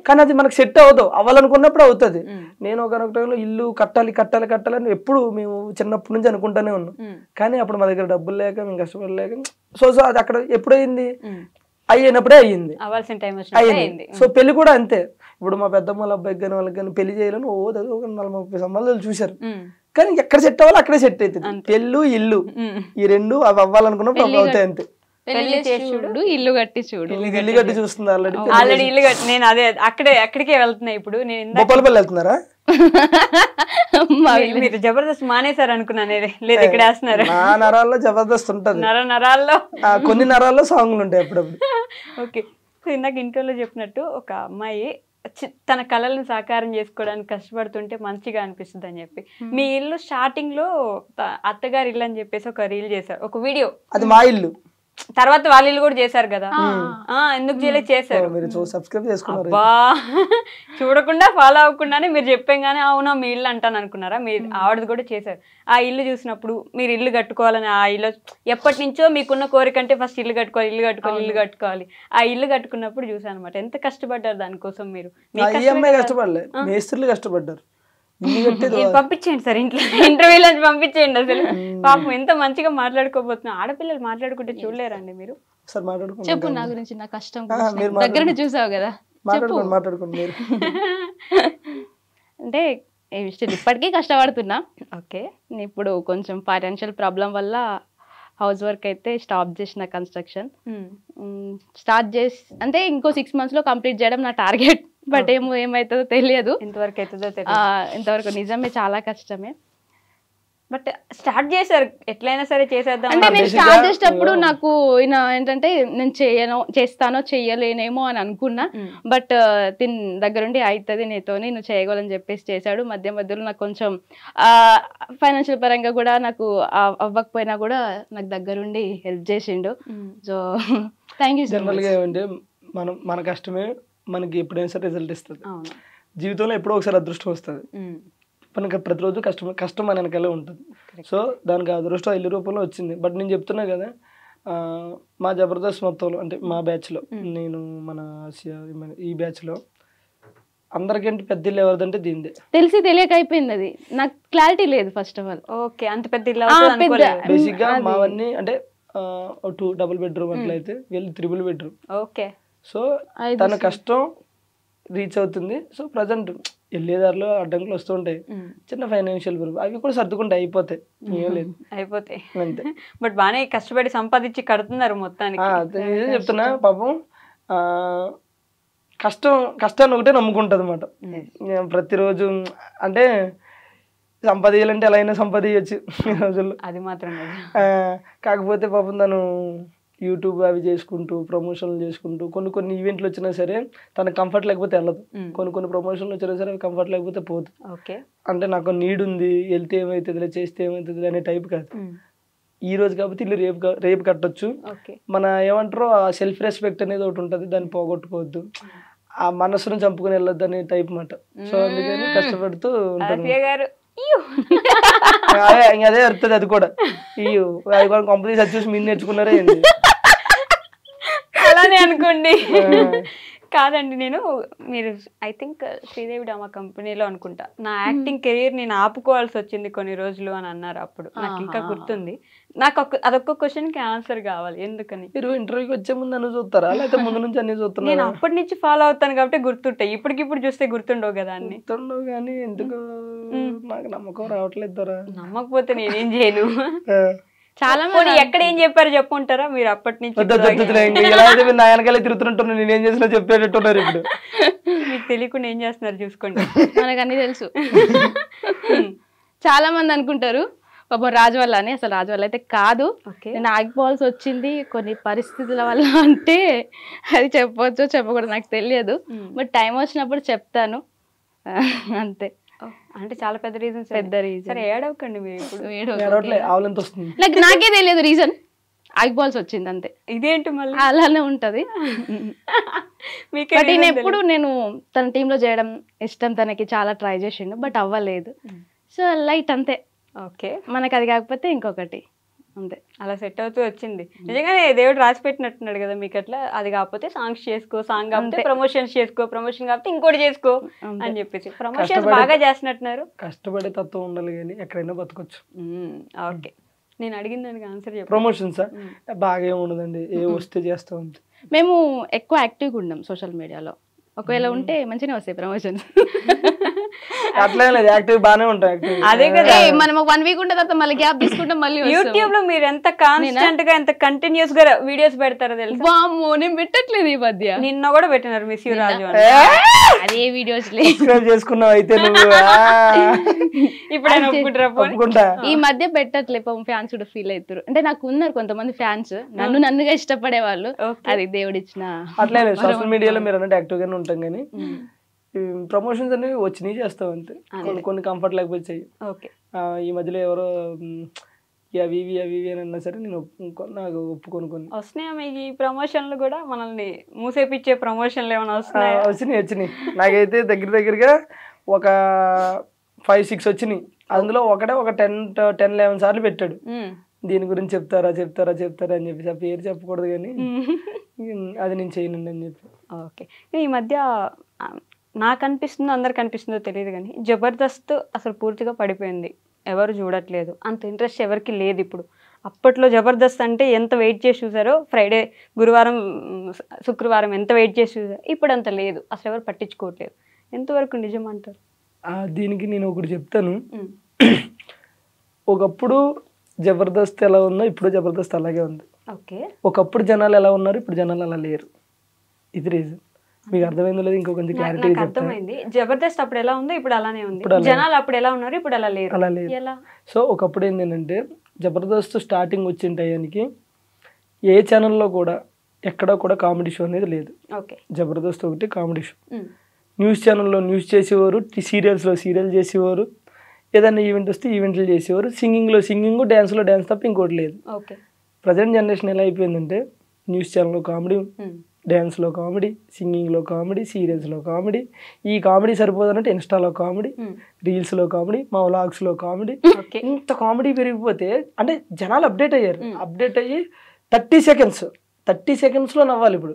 కానీ అది మనకు సెట్ అవ్వదు. అవ్వాలనుకున్నప్పుడు అవుతుంది. నేను ఒక టైంలో ఇల్లు కట్టాలని ఎప్పుడు మేము చిన్నప్పటి నుంచి అనుకుంటానే ఉన్నాం, కానీ అప్పుడు మా దగ్గర డబ్బులు లేక మేము కష్టపడలేక సో అది అక్కడ ఎప్పుడైంది అయినప్పుడే అయ్యింది. సో పెళ్లి కూడా అంతే. ఇప్పుడు మా పెద్దమ్మ అబ్బాయికి కానీ వాళ్ళకి కానీ పెళ్లి చేయాలని ఒక 40-30 సంబంధాలు చూశారు, కానీ ఎక్కడ సెట్ అవ్వాలి అక్కడే సెట్ అవుతుంది. పెళ్ళు ఇల్లు ఈ రెండు అవి అవ్వాలనుకున్నప్పుడు అవి అవుతాయి అంతే. ఇల్లు కట్టి చూస్తుంది ఆల్రెడీ ఇల్లు కట్టి. నేను అదే అక్కడికే వెళ్తున్నా ఇప్పుడు. నేను బొప్పలపల్లి వెళ్తున్నారా? మీరు జబర్దస్త్ మానేశారు అనుకున్నాను, లేదు ఇక్కడ వేస్తున్నారు. నా నరాల్లో జబర్దస్త్ ఉంటది, నరాల్లో కొన్ని నరాల్లో సాంగ్లు ఉంటాయి అప్పుడప్పుడు. ఓకే, సో ఇందాక ఇంటర్వ్యూలో చెప్పినట్టు ఒక అమ్మాయి తన కళలను సాకారం చేసుకోవడానికి కష్టపడుతుంటే మంచిగా అనిపిస్తుంది అని చెప్పి, మీ ఇల్లు స్టార్టింగ్ లో అత్తగారి ఇల్లు అని చెప్పేసి ఒక రీల్ చేశారు, ఒక వీడియో. అది మా ఇల్లు. తర్వాత వాళ్ళ ఇల్లు కూడా చేశారు కదా, ఎందుకు చేయలేదు? చేశారు. చూడకుండా ఫాలో అవ్వకుండానే మీరు చెప్పాగానే అవునా మీ ఇల్లు అంటాను అనుకున్నారా? మీరు ఆవిడది కూడా చేశారు. ఆ ఇల్లు చూసినప్పుడు మీరు ఇల్లు కట్టుకోవాలని, ఆ ఇల్లు ఎప్పటి నుంచో మీకున్న కోరిక అంటే ఫస్ట్ ఇల్లు కట్టుకోవాలి. ఆ ఇల్లు కట్టుకున్నప్పుడు చూసాను అనమాట, ఎంత కష్టపడ్డారు దానికోసం. మీరు కష్టపడలే, మేస్త్రీలు కష్టపడ్డారు. పంపించేయండి సార్ ఇంట్లో, ఇంటర్వ్యూలో పంపించేయండి. అసలు పాపం ఎంత మంచిగా మాట్లాడుకోబోతున్నా. ఆడపిల్లలు మాట్లాడుకుంటే చూడలేరండి మీరు? చెప్పు నా గురించి, నా కష్టం దగ్గర చూసావు కదా, అంటే ఇప్పటికీ కష్టపడుతున్నా. ఓకే, ఇప్పుడు కొంచెం ఫైనాన్షియల్ ప్రాబ్లం వల్ల హౌస్ వర్క్ అయితే స్టాప్ చేసిన, కన్స్ట్రక్షన్ స్టార్ట్ చేసి అంటే ఇంకో 6 months లో కంప్లీట్ చేయడం నా టార్గెట్. బట్ ఏమవుతుందో తెలియదు, ఇంతవరకు నిజమే చాలా కష్టమే. బట్ స్టార్ట్ చేశారు, ఎట్లయినా సరే చేసేద్దాం అంటే. నేను స్టార్ట్ చేసేటప్పుడు నాకు ఏంటంటే నేను చేస్తానో చెయ్యలేనేమో అని అనుకున్నా, బట్ తిని దగ్గరుండి అవుతుంది నీతో, నువ్వు చేయగలని చెప్పేసి చేశాడు. మధ్యలో నాకు కొంచెం ఫైనాన్షియల్ పరంగా కూడా నాకు అవ్వకపోయినా కూడా నాకు దగ్గరుండి హెల్ప్ చేసిండు. So thank you. జనరల్గా ఏమంటే మన కష్టమే మనకి ఎప్పుడైనా సరే రిజల్ట్ ఇస్తుంది. జీవితంలో ఎప్పుడో ఒకసారి అదృష్టం వస్తుంది. మనకి ప్రతిరోజు కష్టం మన వెనకాలే ఉంటుంది. సో దానికి అదృష్టం ఇల్లు రూపంలో వచ్చింది. బట్ నేను చెప్తున్నా కదా, మా జబర్దస్త్ మొత్తంలో అంటే మా బ్యాచ్లో, నేను మన ఈ బ్యాచ్లో అందరికంటే పెద్ద ఇల్లు ఎవరిదంటే దీనిదే. తెలిసి తెలియక అయిపోయింది అది, నాకు క్లారిటీ లేదు ఫస్ట్ ఆఫ్ ఆల్. ఓకే, అంత పెద్ద ఇల్లు బేసిక్ గా మావన్నీ అంటే 2 డబుల్ బెడ్రూమ్ అట్లయితే వీళ్ళు 3 బెడ్రూమ్. ఓకే, సో తన కష్టం రీచ్ అవుతుంది. సో ప్రజెంట్ వెళ్ళేదారిలో అడ్డంకులు వస్తూ ఉంటాయి, చిన్న ఫైనాన్షియల్ ప్రాబ్లం, అవి కూడా సర్దుకుంటే అయిపోతాయి, ఏం లేదు అయిపోతాయి అంతే. బట్ బాగానే కష్టపడి సంపాదించి కడుతున్నారు మొత్తానికి. చెప్తున్నా పాపం కష్టాన్ని ఒకటే నమ్ముకుంటుంది అన్నమాట ప్రతిరోజు. అంటే సంపాదించాలంటే ఎలా అయినా సంపాదించచ్చు ఈ రోజుల్లో, అది మాత్రం. కాకపోతే పాపం తను యూట్యూబ్ అవి చేసుకుంటూ ప్రమోషన్లు చేసుకుంటూ కొన్ని ఈవెంట్లు వచ్చినా సరే తనకు కంఫర్ట్ లేకపోతే వెళ్ళదు, కొన్ని ప్రమోషన్లు వచ్చినా సరే అవి కంఫర్ట్ లేకపోతే పోతుంది. ఓకే, అంటే నాకు నీడ్ ఉంది, వెళ్తే ఏమవుతుంది, చేస్తే ఏమవుతుంది అనే టైప్ కాదు. ఈ రోజు కాబట్టి ఇల్లు రేపు కట్టొచ్చు. మన ఏమంటారో ఆ సెల్ఫ్ రెస్పెక్ట్ అనేది ఒకటి ఉంటుంది, దాన్ని పోగొట్టుకోవద్దు, ఆ మనసును చంపుకొని వెళ్ళొద్దు అనే టైప్ మాట. సో అందుకని కష్టపడుతూ ఉంటాను. అదే వస్తుంది అది కూడా. అది కూడా కంపెనీ సర్చ్ మీరు నేర్చుకున్నారే ఏంటి అలానే అనుకోండి. కాదండి, మీరు ఐ థింక్ శ్రీదేవి డ్రామా కంపెనీలో అనుకుంటా నా యాక్టింగ్ కెరీర్ నేను ఆపుకోవాల్సి వచ్చింది కొన్ని రోజులు అని అన్నారు అప్పుడు, నాకు ఇంకా గుర్తుంది. నాకు అదొక్క క్వశ్చన్ కి ఆన్సర్ కావాలి, ఎందుకని? మీరు ఇంటర్వ్యూకి వచ్చే ముందు అన్ని చూస్తారా లేకపోతే ముందు నుంచి అన్ని చూస్తున్నా? నేను అప్పటి నుంచి ఫాలో అవుతాను కాబట్టి గుర్తుంటాయి, ఇప్పటికిప్పుడు చూస్తే గుర్తుండవు కదా అన్ని. గుర్తుండవు కానీ ఎందుకు నాకు నమ్మకం రావట్లేదు. నమ్మకపోతే నేనేం చేయను. చాలా మంది ఎక్కడ ఏం చెప్పారు చెప్పుంటారా మీరు అప్పటి నుంచి? నా వెనకాలే తిరుగుతుంటున్నా, నేనేం చేసినా చెప్పేటట్టున్నారు. ఇప్పుడు మీకు తెలియకుండా ఏం చేస్తున్నారు చూసుకోండి, మనకు అన్ని తెలుసు. చాలా మంది అనుకుంటారు పాపం రాజు వల్ల అని, అసలు రాజు వల్ల అయితే కాదు. నేను ఆగిపోవాల్సి వచ్చింది కొన్ని పరిస్థితుల వల్ల, అంటే అది చెప్పవచ్చు చెప్పకూడదు నాకు తెలియదు, బట్ టైం వచ్చినప్పుడు చెప్తాను అంతే. అంటే చాలా పెద్ద రీజన్. పెద్ద రీజన్. సరే ఏడవకండి మీరు ఇప్పుడు. నాకే తెలియదు రీజన్, ఆగిపోవాల్సి వచ్చింది అంతే. ఇదేంటి మళ్ళీ అలానే ఉంటది. బట్ ఈయన ఎప్పుడు నేను తన టీంలో చేయడం ఇష్టం, తనకి చాలా ట్రై చేసిండు బట్ అవ్వలేదు. సో లైట్ అంతే. ఓకే, మనకి అది కాకపోతే ఇంకొకటి అంతే, అలా సెట్ అవుతూ వచ్చింది. నిజంగానే దేవుడు రాసి పెట్టినట్టున్నాడు కదా మీకు అట్లా. అది కాకపోతే సాంగ్స్ చేసుకో, సాంగ్ కాకపోతే ప్రమోషన్స్ చేసుకో, ప్రమోషన్ కాకపోతే ఇంకోటి చేసుకో అని చెప్పేసి ప్రమోషన్స్ బాగా చేస్తున్నట్టున్నారు. కష్టపడే తత్వం ఉండాలి కానీ ఎక్కడైనా బతకొచ్చు. ఓకే, నేను అడిగిన దానికి ఆన్సర్ చెప్పు. ప్రమోషన్స్ బాగా ఏమి ఉండదండి, ఏ వస్తే చేస్తాం అంతే. మేము ఎక్కువ యాక్టివ్గా ఉన్నాం సోషల్ మీడియాలో, ఒకవేళ ఉంటే మంచిగా వస్తాయి ప్రమోషన్స్. అట్లా లేదు, యాక్టివ్ బాగానే ఉంటాయి. అదే కదా, మనం 1 వీక్ ఉంటే తర్వాత మళ్ళీ గ్యాప్ తీసుకుంటాం. మళ్ళీ యూట్యూబ్ లో మీరు ఎంత కాన్స్టెంట్ గా ఎంత కంటిన్యూస్ గా వీడియోస్ పెడతారో తెలుసా? వామ్మో, నేను పెట్టట్లేదు ఈ మధ్య. నిన్న కూడా పెట్టినారు మిస్ యూ రాజు. అదే వీడియోస్ చేసుకున్నావు అయితే నువ్వు. ఇప్పుడు ఈ మధ్య పెట్టట్లే, ఫ్యాన్స్ కూడా ఫీల్ అవుతారు. అంటే నాకు ఉన్నారు కొంతమంది ఫ్యాన్స్, నన్నుగా ఇష్టపడే వాళ్ళు. అది దేవుడిచ్చిన. అట్లే సోషల్ మీడియాలో మీరు అన్నట్టు యాక్టివ్ గానే ఉంటాం కానీ ప్రమోషన్స్ అనేవి వచ్చినాయి చేస్తాం అంతే. కొన్ని కంఫర్ట్ లేకపోతే చెయ్యి. ఈ మధ్యలో ఎవరో అవి ఇవి అని అన్నా సరే నేను నాకు ఒప్పుకొని కొన్ని వస్తున్నాయా మీకు ఈ ప్రమోషన్లు కూడా? మనల్ని మూసేపిచ్చే ప్రమోషన్లు ఏమైనా వస్తున్నాయా? వచ్చినాయి. నాకైతే దగ్గరగా ఒక 5-6 వచ్చినాయి. అందులో ఒక 10-11 సార్లు పెట్టాడు, దీని గురించి చెప్తారా అని చెప్పేసి. ఆ పేరు చెప్పకూడదు కానీ అది నేను చేయనండి అని చెప్పి. ఓకే, ఈ మధ్య నాకు అనిపిస్తుందో అందరికి అనిపిస్తుందో తెలియదు కానీ జబర్దస్త్ అసలు పూర్తిగా పడిపోయింది, ఎవరు చూడట్లేదు, అంత ఇంట్రెస్ట్ ఎవరికి లేదు ఇప్పుడు. అప్పట్లో జబర్దస్త్ అంటే ఎంత వెయిట్ చేసి చూసారో, ఫ్రైడే, గురువారం, శుక్రవారం ఎంత వెయిట్ చేసి చూసారో, ఇప్పుడు అంత లేదు, అసలు ఎవరు పట్టించుకోవట్లేదు. ఎంతవరకు నిజం అంటారు? దీనికి నేను ఒకటి చెప్తాను. ఒకప్పుడు జబర్దస్త్ ఎలా ఉందో ఇప్పుడు జబర్దస్త్ అలాగే ఉంది. ఓకే, ఒకప్పుడు జనాలు ఎలా ఉన్నారు, ఇప్పుడు జనాలు అలా లేరు. ఇది రీజన్. మీకు అర్థమైందో లేదు, ఇంకో కొంచెం క్లారిటీ అర్థమైంది. జబర్దస్త్ అప్పుడు ఎలా ఉందో ఇప్పుడు అలానే ఉంది, జనాలు అప్పుడు ఎలా ఉన్నారు ఇప్పుడు అలా లేరు. సో ఒకప్పుడు ఏంటంటే జబర్దస్త్ స్టార్టింగ్ వచ్చిన టయానికి ఏ ఛానల్లో కూడా ఎక్కడా కూడా కామెడీ షో అనేది లేదు. జబర్దస్త్ ఒకటి కామెడీ షో. న్యూస్ ఛానల్లో న్యూస్ చేసేవారు, సీరియల్స్లో సీరియల్ చేసేవారు, ఏదైనా ఈవెంట్ వస్తే ఈవెంట్లు చేసేవారు, సింగింగ్లో సింగింగ్, డ్యాన్స్ తప్ప ఇంకోటి లేదు. ప్రజెంట్ జనరేషన్ ఎలా అయిపోయిందంటే న్యూస్ ఛానల్లో కామెడీ, డ్యాన్స్లో కామెడీ, సింగింగ్లో కామెడీ, సీరియల్స్లో కామెడీ. ఈ కామెడీ సరిపోదనంటే ఇన్స్టాలో కామెడీ, రీల్స్లో కామెడీ, మా వ్లాగ్స్లో కామెడీ. ఇంత కామెడీ పెరిగిపోతే అంటే జనాలు అప్డేట్ అయ్యారు. అప్డేట్ అయ్యి 30 సెకండ్స్లో నవ్వాలి. ఇప్పుడు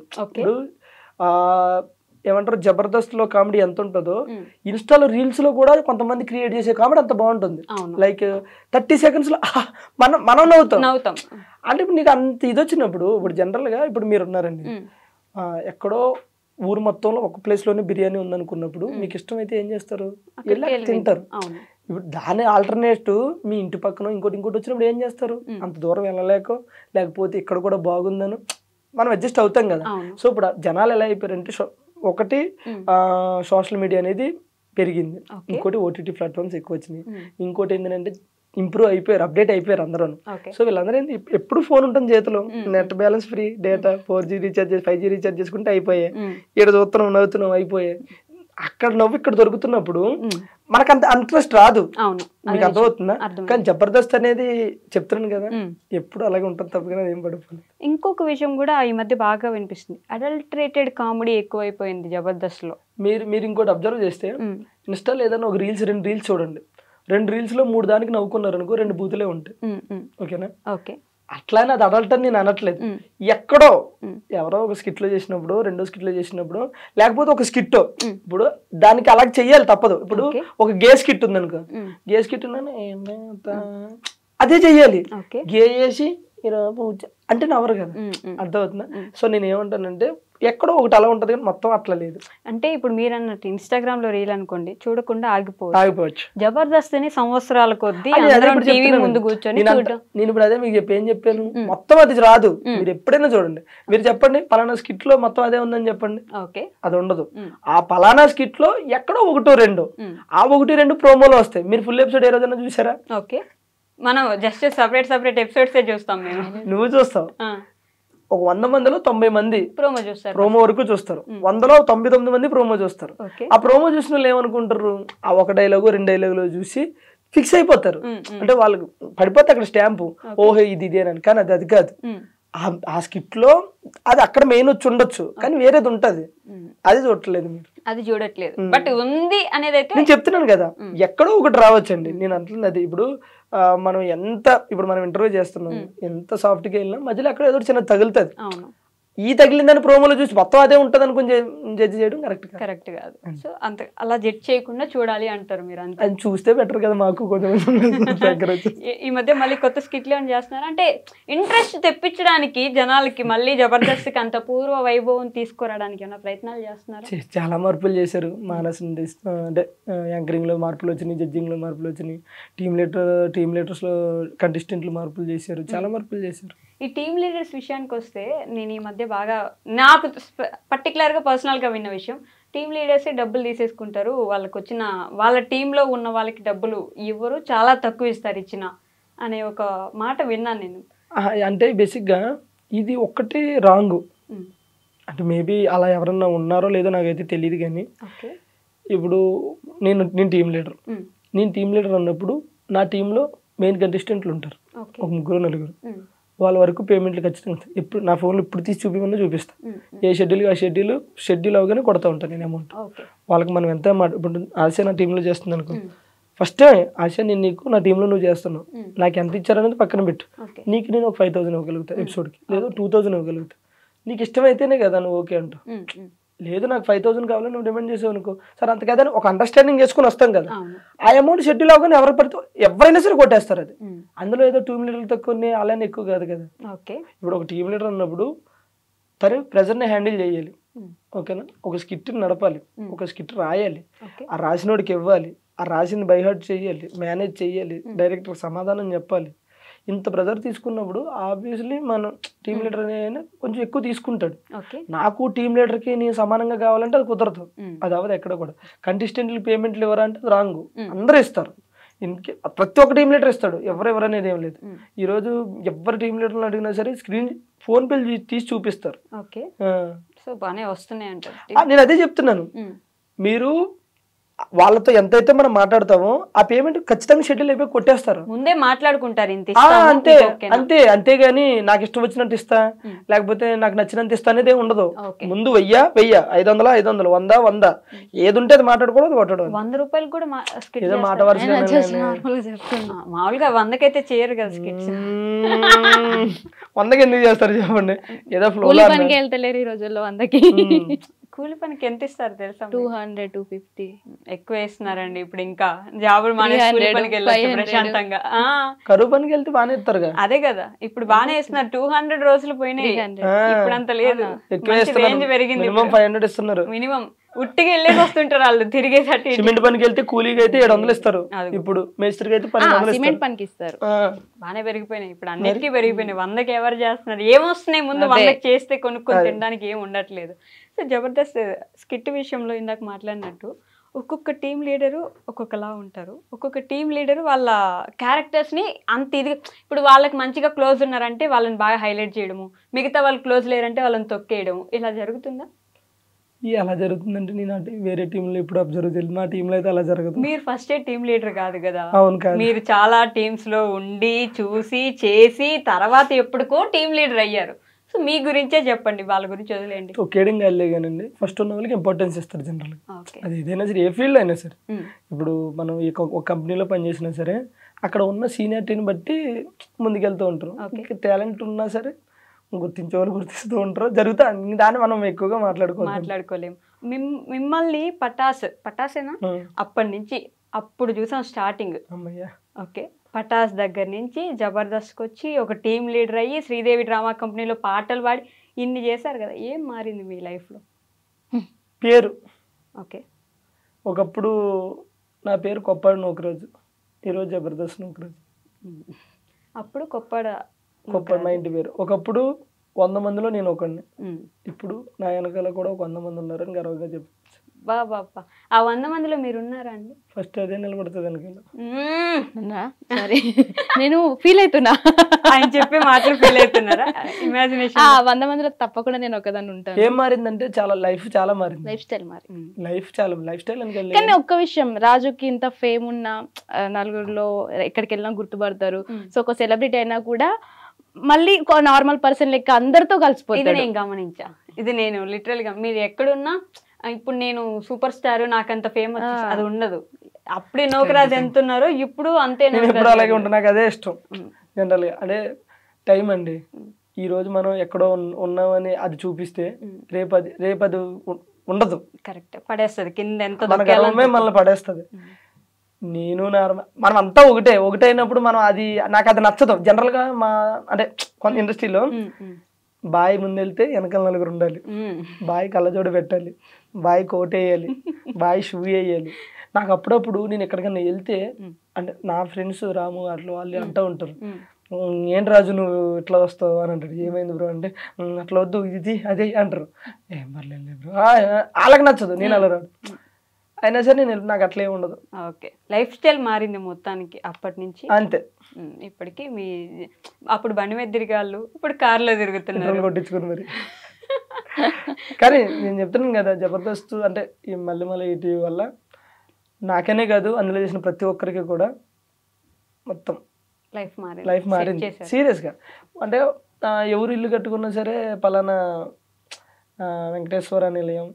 ఏమంటారు, జబర్దస్త్లో కామెడీ ఎంత ఉంటుందో ఇన్స్టాలో రీల్స్లో కూడా కొంతమంది క్రియేట్ చేసే కామెడీ అంత బాగుంటుంది. లైక్ 30 సెకండ్స్లో మనం నవ్వుతాం. అంటే ఇప్పుడు నీకు అంత ఇది వచ్చినప్పుడు, ఇప్పుడు జనరల్గా ఇప్పుడు మీరు ఉన్నారండి, ఎక్కడో ఊరు మొత్తంలో ఒక ప్లేస్లోనే బిర్యానీ ఉందనుకున్నప్పుడు మీకు ఇష్టమైతే ఏం చేస్తారు, వెళ్ళి తింటారు. ఇప్పుడు దాని ఆల్టర్నేటివ్ మీ ఇంటి పక్కన ఇంకోటి వచ్చినప్పుడు ఏం చేస్తారు, అంత దూరం వెళ్ళలేకో లేకపోతే ఇక్కడ కూడా బాగుందను మనం అడ్జస్ట్ అవుతాం కదా. సో ఇప్పుడు జనాలు ఎలా అయిపోయారంటే, ఒకటి సోషల్ మీడియా అనేది పెరిగింది, ఇంకోటి ఓటీటీ ప్లాట్ఫామ్స్ ఎక్కువ వచ్చినాయి, ఇంకోటి ఏంటంటే ఇంప్రూవ్ అయిపోయారు, అప్డేట్ అయిపోయారు అందరూ. సో వీళ్ళందరూ ఏంటి, ఎప్పుడు ఫోన్ ఉంటుంది చేతిలో, net balance free, data 4G recharge 5G recharge చేసుకుంటే అయిపోయాయి, ఇక్కడ చూస్తున్నాం నవ్వుతున్నాం అయిపోయాయి. అక్కడ నవ్వు ఇక్కడ దొరుకుతున్నప్పుడు మనకు అంత ఇంట్రెస్ట్ రాదు. మీకు అర్థమవుతుందా? కానీ జబర్దస్త్ అనేది చెప్తున్నాను కదా, ఎప్పుడు అలాగే ఉంటుంది తప్ప కదా ఏం పడిపోయింది. ఇంకొక విషయం కూడా ఈ మధ్య బాగా వినిపిస్తుంది, అడల్టరేటెడ్ కామెడీ ఎక్కువైపోయింది జబర్దస్త్ లో. మీరు ఇంకోటి అబ్జర్వ్ చేస్తే, ఇన్స్టాలో ఏదైనా ఒక రీల్స్ 2 రీల్స్ చూడండి, 2 రీల్స్ లో 3 దానికి నవ్వుకున్నారు అనుకో, 2 బూతులే ఉంటాయి. ఓకేనా? ఓకే. అట్లానే అది అడల్ట్ అని నేను అనట్లేదు. ఎక్కడో ఎవరో ఒక స్కిట్ లో చేసినప్పుడు, 2వ స్కిట్ లో చేసినప్పుడు, లేకపోతే ఒక స్కిట్ ఇప్పుడు దానికి అలా చెయ్యాలి తప్పదు. ఇప్పుడు ఒక గే స్కిట్ ఉంది అనుకో, గే స్కిట్ అదే చెయ్యాలి. గే చేసి అంటే నవ్వరు కదా, అర్థమవుతుందా? సో నేను ఏమంటానంటే, ఎక్కడో ఒకటి అలా ఉంటది కానీ మొత్తం అట్లా లేదు. అంటే ఇప్పుడు మీరు అన్నట్టు ఇన్స్టాగ్రామ్ లో రీల్ అనుకోండి, చూడకుండా ఆగిపోవచ్చు. జబర్దస్త్ ని సంవత్సరాల కొద్దీ టీవీ ముందు కూర్చొని నేను ఇప్పుడు అదే మీకు ఏం చెప్పాను, మొత్తం అది రాదు. మీరు ఎప్పుడైనా చూడండి, మీరు చెప్పండి పలానా స్కిట్ లో మొత్తం అదే ఉందని చెప్పండి, అది ఉండదు. ఆ పలానా స్కిట్ లో ఎక్కడో 1-2 ఆ 1-2 ప్రోమోలో వస్తాయి. మీరు ఫుల్ ఎపిసోడ్ ఏ రోజైనా చూసారా? ఓకే, మనం జస్ట్ సపరేట్ ఎపిసోడ్స్ చూస్తాం. నువ్వు చూస్తావు, ఒక 100 మందిలో 90 మంది ప్రోమో వరకు చూస్తారు, 100లో 99 మంది ప్రోమో చూస్తారు. ఆ ప్రోమో చూసిన వాళ్ళు ఏమనుకుంటారు, ఆ 1 డైలాగు 2 డైలాగులు చూసి ఫిక్స్ అయిపోతారు. అంటే వాళ్ళకి పడిపోతే అక్కడ స్టాంపు, ఓహో ఇది ఇదేనని. కానీ అది కాదు. ఆ స్కిట్ లో అది అక్కడ మెయిన్ వచ్చి ఉండొచ్చు, కానీ వేరేది ఉంటది, అది చూడట్లేదు మీరు, అది చూడట్లేదు. బట్ ఉంది అనేది అయితే నేను చెప్తున్నాను కదా, ఎక్కడో ఒకటి రావచ్చండి. నేను అంటున్నది అది. ఇప్పుడు మనం ఇప్పుడు మనం ఇంటర్వ్యూ చేస్తున్నాం, ఎంత సాఫ్ట్ గా వెళ్ళినా మధ్యలో అక్కడ ఏదో చిన్న తగులుతుంది. ఈ తగిలిందని ప్రోమోలో చూసి మొత్తం అదే ఉంటది అనుకుని జడ్జ్ చేయడం కరెక్ట్ కాదు. సో అంత అలా జడ్జ్ చేయకుండా చూడాలి అంటారు మీరు. అంతే, అది చూస్తే బెటర్ కదా మాకు కొంచెం. ఈ మధ్య మళ్ళీ కొత్త స్కిట్లు ఏమైనా చేస్తున్నారు అంటే, ఇంట్రెస్ట్ తెప్పించడానికి జనాలకి మళ్ళీ జబర్దస్త్కి అంత పూర్వ వైభవం తీసుకురావడానికి ఏమైనా ప్రయత్నాలు చేస్తున్నారు? చాలా మార్పులు చేశారు. మానస్ అంటే యాంకరింగ్ లో మార్పులు వచ్చినాయి, జడ్జింగ్ లో మార్పులు వచ్చినాయి, టీమ్ లీడర్స్ లో కంటెస్టెంట్లు మార్పులు చేశారు, చాలా మార్పులు చేశారు. ఈ టీమ్ లీడర్స్ విషయానికి వస్తే, నేను ఈ మధ్య బాగా నాకు పర్టికులర్గా పర్సనల్గా విన్న విషయం, టీమ్ లీడర్సే డబ్బులు తీసేసుకుంటారు, వాళ్ళ టీంలో ఉన్న వాళ్ళకి డబ్బులు ఇవ్వరు, చాలా తక్కువ ఇస్తారు ఇచ్చిన అనే ఒక మాట విన్నాను నేను. అంటే బేసిక్గా ఇది ఒక్కటి రాంగ్. అంటే మేబీ అలా ఎవరన్నా ఉన్నారో లేదో నాకైతే తెలియదు. కానీ ఇప్పుడు నేను టీమ్ లీడర్ అన్నప్పుడు నా టీంలో మెయిన్ కంటెస్టెంట్లు ఉంటారు, ఒక 3-4. వాళ్ళ వరకు పేమెంట్లు ఖచ్చితంగా ఇప్పుడు నా ఫోన్లో ఇప్పుడు తీసి చూపిమన్నా చూపిస్తాను. ఏ షెడ్యూల్కి ఆ షెడ్యూల్ అవగానే కొడతా ఉంటాను నేను అమౌంట్. వాళ్ళకి మనం ఎంత ఇప్పుడు ఆశ నా టీంలో చేస్తుంది అనుకో, ఫస్ట్ ఆశ నేను నీకు నా టీంలో నువ్వు చేస్తున్నావు, నాకు ఎంత ఇచ్చారనేది పక్కన పెట్టు. నీకు నేను ఒక 5,000 ఇవ్వగలుగుతా ఎపిసోడ్కి, లేదా 2,000 ఇవ్వగలుగుతా. నీకు ఇష్టమైతేనే కదా నువ్వు ఓకే అంటావు. లేదు నాకు 5,000 కావాలని నువ్వు డిమాండ్ చేసావు అనుకో, సరే అంత కదా ఒక అండర్స్టాండింగ్ చేసుకుని వస్తాం కదా. ఆ అమౌంట్ షెడ్యూల్ అవగానే ఎవరు పడితే ఎవరైనా సరే కొట్టేస్తారు. అది అందులో ఏదో టీమ్ లీడర్లు తక్కువ అలానే ఎక్కువ కాదు కదా. ఇప్పుడు ఒక టీమ్ లీడర్ అన్నప్పుడు తను ప్రెజర్ని హ్యాండిల్ చేయాలి, ఓకేనా. ఒక స్కిట్ నడపాలి, ఒక స్కిట్ రాయాలి, ఆ రాసినోడికి ఇవ్వాలి, ఆ రాసింది బైహార్ట్ చేయాలి, మేనేజ్ చేయాలి, డైరెక్టర్ సమాధానం చెప్పాలి. ఇంత ప్రెజర్ తీసుకున్నప్పుడు ఆబ్వియస్లీ మనం టీమ్ లీడర్ అనే కొంచెం ఎక్కువ తీసుకుంటాడు. నాకు టీమ్ లీడర్కి నేను సమానంగా కావాలంటే అది కుదరదు, అది అవ్వదు ఎక్కడ కూడా. కంటెస్టెంట్లు పేమెంట్లు ఇవ్వరంటే అది రాంగ్, అందరూ ఇస్తారు. ప్రతి ఒక్క టీమ్ లీడర్ ఇస్తాడు, ఎవరు అనేది ఏం లేదు. ఈరోజు ఎవరు టీమ్ లీడర్ని అడిగినా సరే ఫోన్ పే తీసి చూపిస్తారు. నేను అదే చెప్తున్నాను, మీరు వాళ్ళతో ఎంతైతే మనం మాట్లాడతామో ఆ పేమెంట్ ఖచ్చితంగా షెడ్యూల్ అయిపోయి కొట్టేస్తారు. ముందే మాట్లాడుకుంటారు ఇంత అంతే అంతే అంతేగాని నాకు ఇష్టం వచ్చినట్టు ఇస్తా లేకపోతే నాకు నచ్చినంత ఇస్తా అనేది ఉండదు. ముందు 1000 500 500 100 100 ఏది ఉంటే అది మాట్లాడుకోవడం కొట్టడం. 100 రూపాయలు కూడా ఏదో మాట వరుస మామూలుగా 100కైతే చేయరు కదా స్కిట్స్. 100కి ఎందుకు చేస్తారు చెప్పండి? ఏదో ఫ్లో పనికి వెళ్తలేరు ఈ రోజుల్లో 100కి. కూలి పనికి ఎంత ఇస్తారు తెలుసా? 200 250 ఎక్కువ వేస్తున్నారండి ఇప్పుడు. ఇంకా జాబులు మానేసి కూలి పనికి వెళ్ళొచ్చు ప్రశాంతంగా. కరువు పనికి వెళ్తే బాగానే ఇస్తారు. అదే కదా ఇప్పుడు బాగానే వేస్తున్నారు. 200 రోజులు పోయినాయి, ఇప్పుడు అంత లేదు. రేంజ్ పెరిగింది, 500 ఇస్తున్నారు మినిమం. ఉట్టిగా వెళ్ళేసి వస్తుంటారు వాళ్ళు తిరిగేసరికి. సిమెంట్ పనికి వెళ్తే కూలీకి అయితే 700 ఇస్తారు, ఇప్పుడు మేస్త్రికి అయితే 1200 సిమెంట్ పనికి ఇస్తారు. బాగానే పెరిగిపోయినాయి ఇప్పుడు, అన్నిటికీ పెరిగిపోయినాయి. 100కి ఎవరు చేస్తున్నారు? ఏమొస్తున్నాయి ముందు 100కి చేస్తే కొనుక్కొని తినడానికి ఏం ఉండట్లేదు. సో జబర్దస్త్ స్కిట్ విషయంలో ఇందాక మాట్లాడినట్టు ఒక్కొక్క టీం లీడరు ఒక్కొక్కలా ఉంటారు. ఒక్కొక్క టీం లీడరు వాళ్ళ క్యారెక్టర్స్ని అంత ఇది, ఇప్పుడు వాళ్ళకి మంచిగా క్లోజ్ ఉన్నారంటే వాళ్ళని బాగా హైలైట్ చేయడము, మిగతా వాళ్ళు క్లోజ్ లేరంటే వాళ్ళని తొక్కేయడము, ఇలా జరుగుతుందా? అలా జరుగుతుందంటే నేను వేరే టీంలో ఇప్పుడు అబ్జర్వ్ చేయలేదు, మా టీంలో అయితే అలా జరగదు. మీరు ఫస్ట్ టీం లీడర్ కాదు కదా? అవును కాదు. మీరు చాలా టీమ్స్ లో ఉండి చూసి చేసి తర్వాత ఎప్పటికో టీం లీడర్ అయ్యారు. సో మీ గురించే చెప్పండి, వాళ్ళ గురించి వదిలేండి. కేడింగ్ వెళ్ళేగానండి ఫస్ట్ ఉన్న వాళ్ళకి ఇంపార్టెన్స్ ఇస్తారు జనరల్గా. అది ఏదైనా సరే, ఏ ఫీల్డ్ అయినా సరే. ఇప్పుడు మనం ఒక కంపెనీలో పనిచేసినా సరే అక్కడ ఉన్న సీనియారిటీని బట్టి ముందుకెళ్తూ ఉంటారు. టాలెంట్ ఉన్నా సరే గుర్తించే వాళ్ళు గుర్తిస్తూ ఉంటారు, జరుగుతా. దాన్ని మనం ఎక్కువగా మాట్లాడుకోలేము. మిమ్మల్ని పటాసేనా అప్పటి నుంచి అప్పుడు చూసాం స్టార్టింగ్. ఓకే, పటాస్ దగ్గర నుంచి జబర్దస్త్కి వచ్చి ఒక టీం లీడర్ అయ్యి శ్రీదేవి డ్రామా కంపెనీలో పాటలు పాడి ఇన్ని చేశారు కదా. ఏం మారింది మీ లైఫ్లో? పేరు. ఓకే, ఒకప్పుడు నా పేరు కొప్పాడు నూకరాజు, ఈరోజు జబర్దస్త్ నూకరాజు. అప్పుడు కొప్పాడు మా ఇంటి పేరు. ఒకప్పుడు 100 మందిలో నేను ఒకడిని, ఇప్పుడు నా వెనకాల కూడా ఒక 100 మంది ఉన్నారని గర్వంగా చెప్పచ్చు. బాబా, ఆ 100 మందిలో మీరు ఉన్నారా అండి? ఫస్ట్ అదే నిలబడుతుంది వెనకాల. సరే, నేను ఫీల్ అవుతున్నా, ఆయన చెప్పే మాటలు ఫీల్ అవుతున్నారా? ఇమాజినేషన్ 100 మందిలో తప్పకుండా నేను ఒకదాన్ని ఉంటాను. ఏం మారిందంటే లైఫ్ చాలా మారింది. లైఫ్ స్టైల్ లైఫ్ స్టైల్ అని. కానీ ఒక్క విషయం, రాజుకి ఇంత ఫేమ్ ఉన్న నలుగురిలో ఎక్కడికి వెళ్ళినా గుర్తుపడతారు. సో ఒక సెలబ్రిటీ అయినా కూడా మళ్ళీ నార్మల్ పర్సన్ లెక్క అందరితో కలిసిపోతుంది. ఇది నేను గమనించా. ఇది నేను లిటరల్ గా, మీరు ఎక్కడున్నా ఇప్పుడు నేను సూపర్ స్టార్ నాకంత ఫేమస్ అది ఉండదు. అప్పుడే నూకరాజు ఎంత ఉన్నారో ఇప్పుడు అంతే. ఎప్పుడు అలాగే ఉంటాను, నాకు అదే ఇష్టం జనరల్ గా. అదే టైం అండి. ఈ రోజు మనం ఎక్కడో ఉన్నామని అది చూపిస్తే రేపు అది ఉండదు. కరెక్ట్, పడేస్తుంది కింద. ఎంత మనల్ని పడేస్తుంది. నేను మనం అంతా ఒకటైనప్పుడు మనం నాకు అది నచ్చదు జనరల్ గా. అంటే కొంత ఇండస్ట్రీలో బాయ్ ముందెళ్తే వెనకాల నలుగురు ఉండాలి, బాయ్ కళ్ళజోడు పెట్టాలి, బాయ్ కోట్ వేయాలి, బాయ్ షూ వేయాలి. నాకు అప్పుడప్పుడు నేను ఎక్కడికన్నా వెళ్తే అంటే నా ఫ్రెండ్స్ రాము అట్లా వాళ్ళు అంటూ ఉంటారు, ఏంటి రాజు నువ్వు ఇట్లా వస్తావు అని అంటాడు. ఏమైంది బ్రో అంటే అట్లా వద్దు ఇది అదే అంటారు. ఏం పర్లేదు బ్రో, వాళ్ళకి నచ్చదు, నేను అలా రాదు. అయినా సరే నాకు అట్లే ఉండదు. ఓకే, లైఫ్ స్టైల్ మారింది మొత్తానికి అప్పటి నుంచి అంతే. ఇప్పటికి మీ అప్పుడు బండి మీద తిరిగాళ్ళు, ఇప్పుడు కార్లో తిరుగుతున్నారు కొట్టించుకుని మరి. కానీ నేను చెప్తున్నాను కదా, జబర్దస్త్ అంటే ఈ మల్లెమల ఈటీవీ వల్ల నాకనే కాదు అందులో చేసిన ప్రతి ఒక్కరికి కూడా మొత్తం లైఫ్ మారింది సీరియస్గా. అంటే ఎవరు ఇల్లు కట్టుకున్నా సరే పలానా వెంకటేశ్వర నిలయం,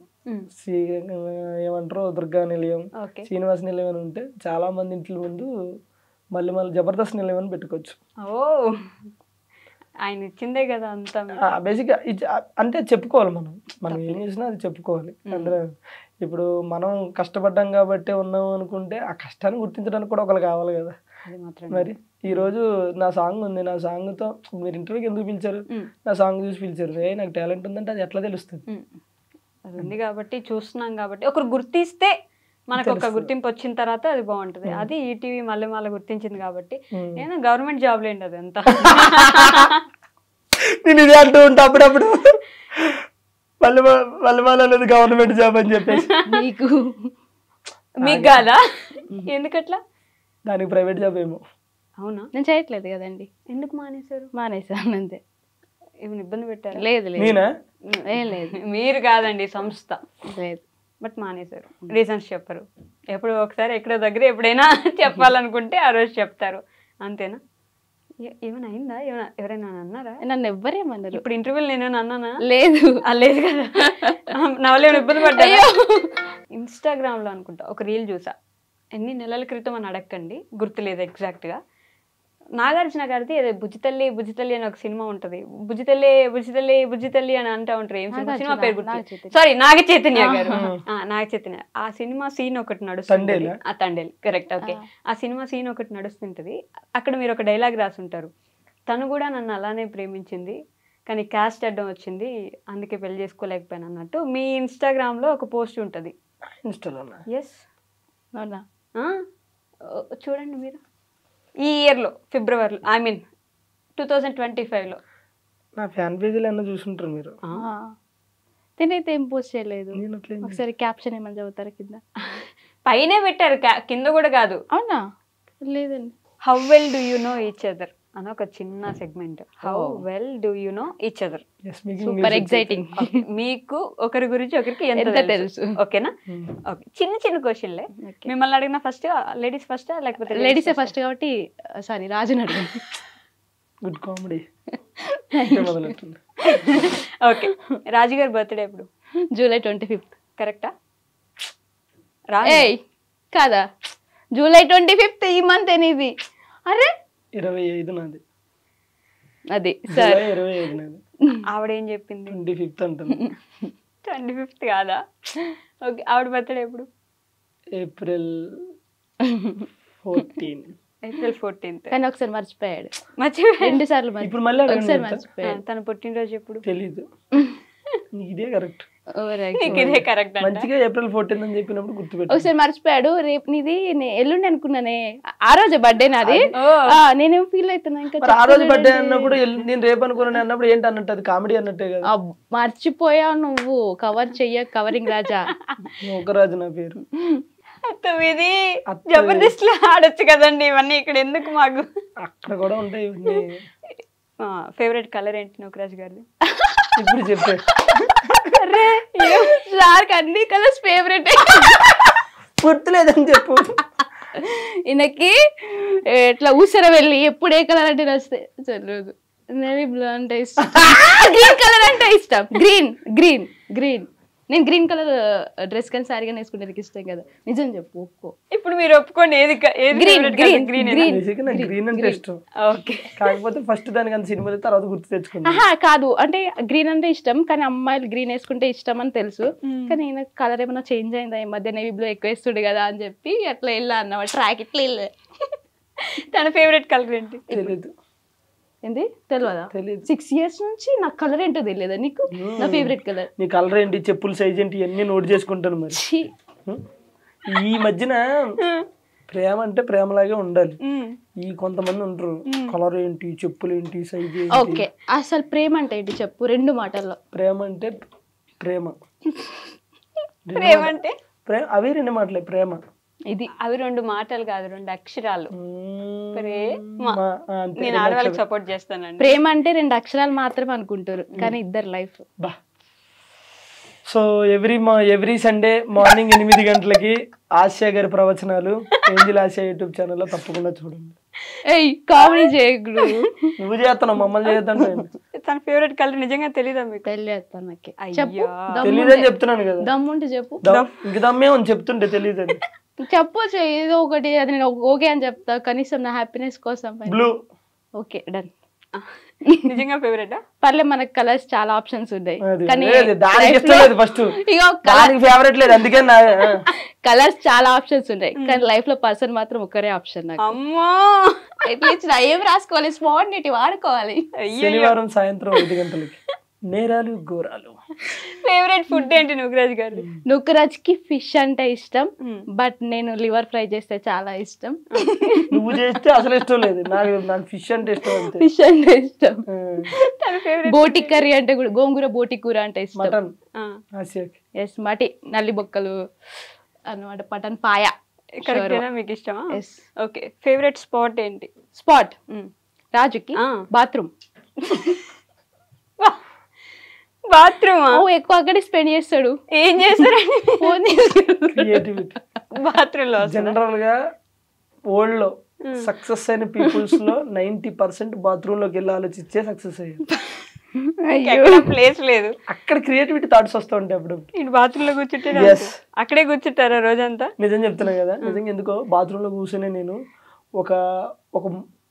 ఏమంటారు దుర్గా నిలయం, శ్రీనివాస నిలయం అని ఉంటే చాలా మంది ఇంట్లో ముందు మళ్ళీ జబర్దస్త్ నిలయం అని పెట్టుకోవచ్చు. ఆయన ఇచ్చిందే కదా అంతా. బేసిక్గా అంటే చెప్పుకోవాలి, మనం ఏం చేసినా అది చెప్పుకోవాలి. అందులో ఇప్పుడు మనం కష్టపడ్డాం కాబట్టి ఉన్నాం అనుకుంటే ఆ కష్టాన్ని గుర్తించడానికి కూడా ఒకరు కావాలి కదా. మరి ఈ రోజు నా సాంగ్ ఉంది, నా సాంగ్తో మీరు ఇంటర్వ్యూకి ఎందుకు పిలిచారు? నా సాంగ్ చూసి పిలిచారు. నాకు టాలెంట్ ఉందంటే అది ఎట్లా తెలుస్తుంది? అది ఉంది కాబట్టి చూస్తున్నాం కాబట్టి ఒకరు గుర్తిస్తే మనకు ఒక గుర్తింపు వచ్చిన తర్వాత అది బాగుంటుంది. అది ఈటీవీ మల్లెమాల గుర్తించింది కాబట్టి. నేను గవర్నమెంట్ జాబ్ లేండి అది అంతా. నేను ఇది అంటూ ఉంటా అప్పుడప్పుడు, మల్లెమాల అనేది గవర్నమెంట్ జాబ్ అని చెప్పేసి. మీకు కాదా? ఎందుకట్లా? దానికి ప్రైవేట్ జాబ్ ఏమో. అవునా? నేను చేయట్లేదు కదండి. ఎందుకు మానేశారు? మానేశాను అంతే. ఏమైనా ఇబ్బంది పెట్టారు? లేదు నేనా? ఏం లేదు. మీరు కాదండి, సంస్థ. లేదు. బట్ మానేశారు. రీజన్స్ చెప్పరు. ఎప్పుడు ఒకసారి ఎక్కడో దగ్గర ఎప్పుడైనా చెప్పాలనుకుంటే ఆ రోజు చెప్తారు, అంతేనా? ఏమైనా అయిందా? ఎవరైనా అన్నారా? నన్ను ఎవ్వరేమన్నారు ఇప్పుడు ఇంటర్వ్యూలో నేను అన్నానా? లేదు లేదు కదా, నా వల్ల ఏమైనా ఇబ్బంది పడ్డా? ఇన్స్టాగ్రామ్లో అనుకుంటా ఒక రీల్ చూసా, ఎన్ని నెలల క్రితం అని అడగండి, గుర్తులేదు ఎగ్జాక్ట్గా. నాగార్జున గారిది ఏదో బుజ్జితల్లి బుజ్జితల్లి అని ఒక సినిమా ఉంటుంది. బుజ్జితల్లి బుజ్జితల్లి బుజ్జితల్లి అని అంటూ ఉంటారు. ఏం సినిమా పేరు గుర్తు? సారీ, నాగ చైతన్య గారు. నాగ చైతన్య. ఆ సినిమా సీన్ ఒకటి నడుస్తుంది. తండేల్, కరెక్ట్. ఓకే, ఆ సినిమా సీన్ ఒకటి నడుస్తుంటది. అక్కడ మీరు ఒక డైలాగ్ రాసి ఉంటారు, తను కూడా నన్ను అలానే ప్రేమించింది కానీ క్యాస్ట్ అడ్డం వచ్చింది, అందుకే పెళ్లి చేసుకోలేకపోయాను అన్నట్టు మీ ఇన్స్టాగ్రామ్లో ఒక పోస్ట్ ఉంటుంది. ఎస్, చూడండి మీరు. ఈ ఇయర్లో ఫిబ్రవరిలో, ఐ మీన్ 2025లో నా ఫ్యాన్ పేజీలో ఏమన్నా చూసుంటారు మీరు. నేనైతే ఏం పోస్ట్ చేయలేదు. ఒకసారి క్యాప్షన్ ఏమని చదువుతారు కింద? పైనే పెట్టారు, కింద కూడా కాదు. అవునా? లేదండి. How well do you know each other అని ఒక చిన్న segment. How well do you know each other. Super exciting. మీకు ఒకరి గురించి ఒకరికి ఎంత తెలుసు? ఓకేనా? ఓకే, చిన్న చిన్న క్వశ్చన్లే. మిమ్మల్ని అడిగిన ఫస్ట్ లేడీస్ ఫస్ట్ లేకపోతే? లేడీసే ఫస్ట్ కాబట్టి సారీ, రాజుని అడిగాను. Good comedy. ఓకే, రాజు గారి బర్త్డే ఎప్పుడు? జూలై 25. కరెక్టా? ఏయ్ కాదా, జూలై 25 ఈ మంత్ అనేది. అరే 25 నాది. అది సార్ 25 నాది. ఆవిడేం చెప్పింది? 25 అంటుంది. 25 కాదా? ఓకే, ఆవిడ బర్త్డే ఎప్పుడు? ఏప్రిల్ 14. ఏప్రిల్ 14. కానీ ఒకసారి మర్చిపోయాడు. 2 సార్లు ఇప్పుడు మళ్ళీ ఒకసారి మర్చిపోయాడు. తన పుట్టినరోజు ఎప్పుడు? తెలీదు. ఇదే కరెక్ట్. ఇదే కరెక్ట్. మంచిగా ఏప్రిల్ 14 అని చెప్పినప్పుడు గుర్తుపెట్టు. ఒకసారి మర్చిపోయాడు. రేపు నీది ఎల్లుండి అనుకున్నానే, ఆ రోజు బర్త్డే నాది. నేనేం ఫీల్ అవుతున్నా ఇంకా. ఆ రోజు బర్త్డే అన్నప్పుడు నేను రేపు అనుకున్నాను అన్నప్పుడు ఏంటి అన్నట్టు? అది కామెడీ అన్నట్టే కదా. మర్చిపోయావు నువ్వు. కవరింగ్ రాజా. ఒక రాజు నా పేరు. ఇది జబర్దస్త్ లో ఆడొచ్చు కదండి ఇవన్నీ, ఇక్కడ ఎందుకు మాకు? అక్కడ కూడా ఉంటాయి ఇవన్నీ. ఫేవరెట్ కలర్ ఏంటి నూకరాజ్ గారిది? ఇప్పుడు చెప్పే. అన్ని కలర్స్ ఫేవరెట్. గుర్తులేదని చెప్పు. ఈయనకి ఇట్లా ఊసర వెళ్ళి ఎప్పుడు ఏ కలర్ అంటే నచ్చితే చల్లదు. నేవీ బ్లూ అంటే ఇష్టం. గ్రీన్ కలర్ అంటే ఇష్టం. Green green. నేను గ్రీన్ కలర్ డ్రెస్ కానీ సారీ కానీ వేసుకుంటే ఇష్టం కదా. నిజం చెప్పు, ఒప్పుకో. ఇప్పుడు మీరు ఒప్పుకోండి, ఏది గ్రీన్ అంటే ఇష్టం. కాకపోతే ఫస్ట్ దానికి అంత సినిమా తర్వాత గుర్తు తెచ్చుకుంటా. కాదు అంటే గ్రీన్ అంటే ఇష్టం, కానీ అమ్మాయిలు గ్రీన్ వేసుకుంటే ఇష్టం అని తెలుసు. కానీ ఈయన కలర్ ఏమైనా చేంజ్ అయిందా ఈ మధ్య, నేవీ బ్లూ ఎక్కువ వేస్తుండే కదా అని చెప్పి అట్లా వెళ్ళా అన్నమాట. ట్రాక్ ఇట్లా వెళ్ళా. తన ఫేవరెట్ కలర్ ఏంటి? తెలీదు. ఏంటి తెలియదా? 6 years నుంచి నాకు కలర్ ఏంటో తెలియదా నీకు? నా ఫేవరెట్ కలర్. నీ కలర్ ఏంటి, చెప్పుల సైజ్ ఏంటి, ఇవన్నీ నోట్ చేసుకుంటాను. మరి ఈ మధ్యన ప్రేమ అంటే ప్రేమలాగే ఉండాలి. ఈ కొంతమంది ఉంటారు, కలర్ ఏంటి, చెప్పులు ఏంటి, సైజ్ ఏంటి. ఓకే, అసలు ప్రేమ అంటే ఏంటి చెప్పు 2 మాటల్లో. ప్రేమ అంటే ప్రేమ. ప్రేమ అంటే అవి 2 మాటలే. ప్రేమ ఇది అవి 2 మాటలు కాదు, 2 అక్షరాలు. నేను ఆడవాళ్ళకి సపోర్ట్ చేస్తానండి. ప్రేమ అంటే 2 అక్షరాలు మాత్రమే అనుకుంటారు, కానీ ఇద్దరు life. So every Sunday morning 8 గంటలకి ఆసియా గారి ప్రవచనాలు ఏంజిల్ ఆసియా యూట్యూబ్ ఛానల్లో తప్పకుండా చూడండి. కామెడీ చేయకుడు. నువ్వు చేస్తున్నావు, మమ్మల్ని చేయొద్దంటే. తన ఫేవరెట్ కలర్ నిజంగా తెలీదా మీకు? తెలీదని చెప్తున్నాను కదా. దమ్ముంటే చెప్పు. ఇంక దమ్మే అని చెప్తుంటే తెలీదని చెప్పొచ్చు ఏదో ఒకటి. అది నేను ఓకే అని చెప్తా, కనీసం నా హ్యాపీనెస్ కోసం. బ్లూ. Okay done. నిజంగా ఫేవరెట్? పర్లే, మనకు కలర్స్ చాలా ఆప్షన్స్ ఉన్నాయి, కానీ కలర్స్ చాలా ఆప్షన్స్ ఉన్నాయి, కానీ లైఫ్ లో పర్సన్ మాత్రం ఒక్కరే ఆప్షన్ నాకు. అమ్మో, ఎట్లా ఏం రాసుకోవాలి, స్పాంటేనిటీ వాడుకోవాలి. శనివారం సాయంత్రం 5 గంటలకి నేరాలు ఘోరాలు. ఫేవరెట్ ఫుడ్ ఏంటి నూకరాజ్ గారు? నూకరాజ్ కి ఫిష్ అంటే ఇష్టం, బట్ నేను లివర్ ఫ్రై చేస్తే చాలా ఇష్టం. నువ్వు చేస్తే అసలు ఇష్టం లేదు, నాకు ఫిష్ అంటే ఇష్టం. ఫిష్ అంటే ఇష్టం. బోటి కర్రీ అంటే కూడా, గోంగూర బోటి కూర అంటే ఇష్టం. మటన్. ఎస్, మటి నల్లి బొక్కలు అన్నమాట, మటన్ పాయ. మీకు ఇష్టమా? ఓకే, ఫేవరెట్ స్పాట్ ఏంటి? స్పాట్ రాజుకి బాత్రూమ్. బాత్రూమ్ ఎక్కువ అక్కడే స్పెండ్ చేస్తాడు. ఏం చేస్తారండి ఫోన్ క్రియేటివిటీ. బాత్రూమ్ లో జనరల్ గా వరల్డ్ లో సక్సెస్ అయిన పీపుల్స్ లో 90% బాత్రూమ్ లోకి వెళ్ళి ఆలోచించే సక్సెస్ అయ్యారు. ప్లేస్ లేదు, అక్కడ క్రియేటివిటీ థాట్స్ వస్తూ ఉంటాయి అప్పుడు. ఇటు బాత్రూమ్ లో కూర్చుంటే అక్కడే కూర్చుంటారా రోజంతా? నిజం చెప్తున్నా కదా, నిజంగా ఎందుకో బాత్రూమ్ లో కూర్చొని నేను ఒక ఒక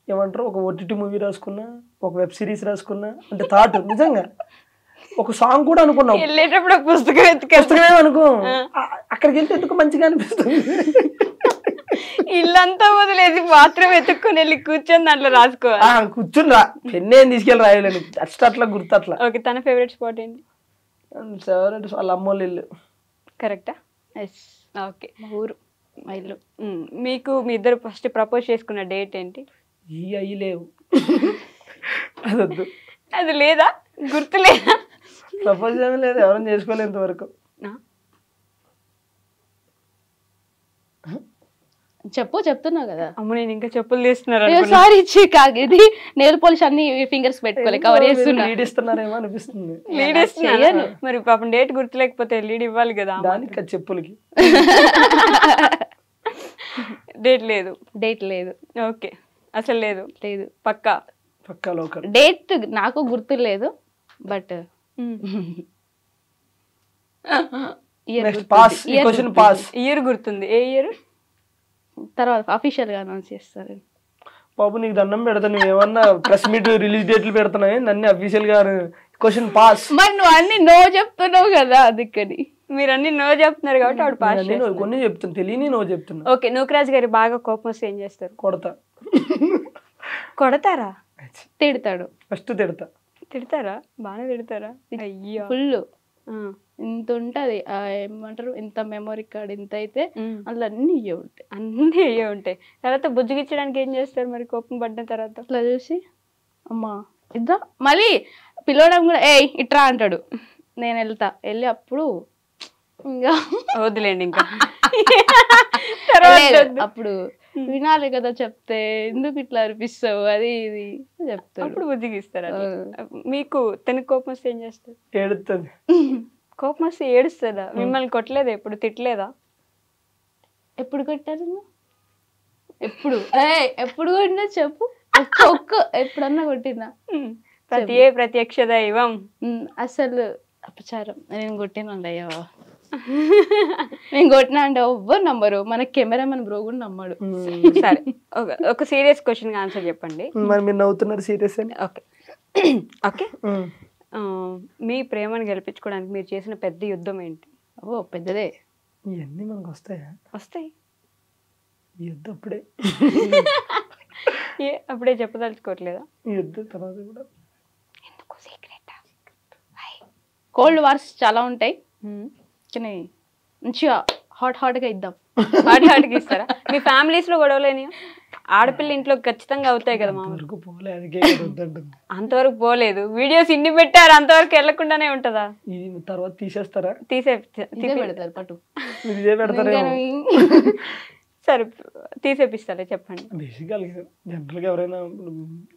ఏమంటారు ఒక OTT మూవీ రాసుకున్నా, ఒక వెబ్ సిరీస్ రాసుకున్నా అంటే థాట్. నిజంగా ఒక సాంగ్ కూడా అనుకున్నాం. వెళ్ళేటప్పుడు పుస్తకమే అనుకో, అక్కడికి వెళ్తే ఎందుకు మంచిగా అనిపిస్తుంది. ఇల్లంతా వదిలేసి బాత్రూమ్ ఎత్తుక్కొని వెళ్ళి కూర్చొని దాంట్లో రాసుకోవాలి. కూర్చుని రా, పెన్ను ఏం తీసుకెళ్ళి రాయలేను, అట్లా గుర్తు అట్లా. ఓకే, తన ఫేవరెట్ స్పాట్ ఏంటి? ఫేవరెట్ వాళ్ళ అమ్మోళ్ళ ఇల్లు. కరెక్టా? Yes, okay. మా ఊరు, మా ఇల్లు. మీకు మీ ఇద్దరు ఫస్ట్ ప్రపోజ్ చేసుకున్న డేట్ ఏంటి? ఈ అయ్యి లేవు, అదొద్దు. అది లేదా, గుర్తు లేదా? ప్రపోజ్ ఏమీ లేదు, ఎవరైనా చేసుకోలేదు ఇంతవరకు. చెప్తున్నా కదా. అమ్మ నేను ఇంకా చెప్పులు తీస్తున్నారు. సారీ ఇది నెయిల్ పాలిష్ అన్ని ఫింగర్స్ పెట్టుకోలే కవర్ చేస్తున్నా. లీడ్ ఇస్తున్నారేమో అనిపిస్తుంది. లీడ్ ఇస్తున్నాను మరి, పాపం డేట్ గుర్తులేకపోతే లీడ్ ఇవ్వాలి కదా. దానికి చెప్పులకి డేట్ లేదు. డేట్ లేదు. ఓకే, అసలు లేదు. లేదు, పక్కా పక్కా లోకల్. డేట్ నాకు గుర్తు లేదు, బట్ ఇయర్ గుర్తుంది. ఏ ఇయర్? తర్వాత అఫీషియల్ గా అనౌన్స్ చేస్తారు. బాబు నీకు దండం పెడతా, నువ్వు ఏమన్నా ప్రెస్ మీట్ రిలీజ్ డేట్లు పెడుతున్నాయి, నన్ను అఫీషియల్ గా క్వశ్చన్ పాస్. మరి నువ్వు అన్ని నో చెప్తున్నావు కదా, అందుకని. మీరు అన్ని నో చెప్తున్నారు కాబట్టి ఆవిడ పాస్. కొన్ని చెప్తున్నా, తెలియని నో చెప్తున్నా. ఓకే, నూకరాజ్ గారి బాగా కోపం వస్తే ఏం చేస్తారు? కొడతా. కొడతారా? తిడతాడు. ఫస్ట్ తిడతారా? బాగానే తిడతారా? అయ్యో, ఫుల్. ఇంత ఉంటది ఏమంటారు, ఇంత మెమొరీ కార్డ్ ఇంత అయితే అందులో అన్ని ఉంటాయి. అన్ని ఉంటాయి. తర్వాత బుజ్జగిచ్చడానికి ఏం చేస్తారు మరి కోపం పడ్డ తర్వాత? అట్లా చూసి అమ్మా ఇద్దా, మళ్ళీ పిలవడం కూడా ఏ ఇట్రా అంటాడు. నేను వెళ్ళి అప్పుడు ఇంకా వదిలేండి, ఇంకా అప్పుడు వినాలి కదా, చెప్తే ఎందుకు ఇట్లా అనిపిస్తావు అది ఇది చెప్తాడు. అప్పుడు బుజ్జిగిస్తారా? మీకు తనకి కోపం వస్తే ఏం చేస్తారు? ఏడుస్తుంది. కోపం వస్తే ఏడుస్తుందా? మిమ్మల్ని కొట్టలేదా? ఎప్పుడు తిట్టలేదా? ఎప్పుడు కొట్టారు? ఎప్పుడు కొట్టినా చెప్పు. ఎప్పుడన్నా కొట్టినా? ప్రత్యక్ష దైవం. అసలు అపచారం, నేను కొట్టినా అయ్యా. నేను కొట్టినా అంటే ఎవ్వరు నమ్మరు, మన కెమెరామెన్ బ్రో కూడా నమ్మడు. సరే, ఒక సీరియస్ క్వశ్చన్ ఆన్సర్ చెప్పండి. మరి మీరు నవ్వుతున్నారు సీరియస్ అని. ఓకే ఓకే, మీ ప్రేమను గెలిపించుకోవడానికి మీరు చేసిన పెద్ద యుద్ధం ఏంటి? ఓ పెద్దదే. ఇవన్నీ మనకు వస్తాయా? వస్తాయి. యుద్ధం అప్పుడే అప్పుడే చెప్పదలుచుకోవట్లేదా? యుద్ధం తర్వాత కూడా ఎందుకు సీక్రెట్? కోల్డ్ వార్స్ చాలా ఉంటాయి, కానీ మంచిగా హాట్ గా ఇద్దాం. హాట్ గా ఇస్తారా? మీ ఫ్యామిలీస్ లో గొడవలేని? ఆడపిల్ల ఇంట్లో ఖచ్చితంగా అవుతాయి కదా మామ. అంతవరకు పోలేదు, వీడియోస్ ఇన్ని పెట్టారు, అంతవరకు వెళ్లకుండానే ఉంటదా? తర్వాత తీసేస్తారా? పెడతారు పట్టు. సరే తీసేపిస్తారా చెప్పండి. బేసిక్గా జనరల్గా ఎవరైనా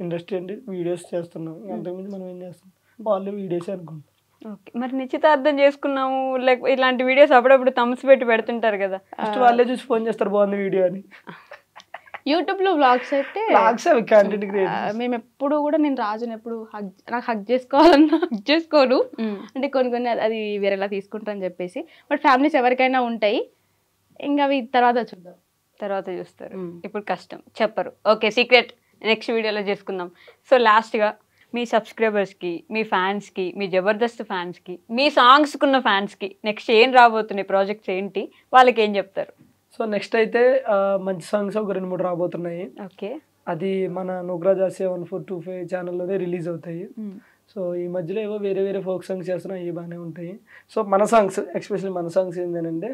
ఇండస్ట్రీ అంటే వీడియోస్ చేస్తున్నాం, అంతకుమించి మనం ఏం చేస్తాం, వాళ్ళు వీడియోస్ అనుకుంటాం. ఓకే, మరి నిశ్చితార్థం చేసుకున్నాము లైక్ ఇలాంటి వీడియోస్ అప్పుడప్పుడు థమ్స్ పెట్టి పెడుతుంటారు కదా, ఫస్ట్ వాళ్ళే చూసి ఫోన్ చేస్తారు బాగుంది వీడియో అని. యూట్యూబ్ లో వ్లాగ్స్ అయితే మేము ఎప్పుడు కూడా, నేను రాజుని ఎప్పుడు నాకు హగ్ చేసుకోవాలన్నా హగ్ చేసుకోను, అంటే కొన్ని అది వేరేలా తీసుకుంటా అని చెప్పేసి. బట్ ఫ్యామిలీస్ ఎవరికైనా ఉంటాయి, ఇంకా అవి తర్వాత చూస్తారు. ఇప్పుడు కష్టం చెప్పరు. ఓకే, సీక్రెట్ నెక్స్ట్ వీడియోలో చేసుకుందాం. సో లాస్ట్గా మీ సబ్స్క్రైబర్స్కి, మీ ఫ్యాన్స్కి, మీ జబర్దస్త్ ఫ్యాన్స్కి, మీ సాంగ్స్కున్న ఫ్యాన్స్కి నెక్స్ట్ ఏం రాబోతున్నాయి, ప్రాజెక్ట్స్ ఏంటి, వాళ్ళకి ఏం చెప్తారు? సో నెక్స్ట్ అయితే మంచి సాంగ్స్ ఒక 2-3 రాబోతున్నాయి. ఓకే, అది మన నూకరాజ్ 1425 ఛానల్లోనే రిలీజ్ అవుతాయి. సో ఈ మధ్యలో ఏవో వేరే ఫోక్ సాంగ్స్ చేస్తున్నాం, అవి బాగానే ఉంటాయి. సో మన సాంగ్స్ ఎస్పెషల్లీ మన సాంగ్స్ ఏంటంటే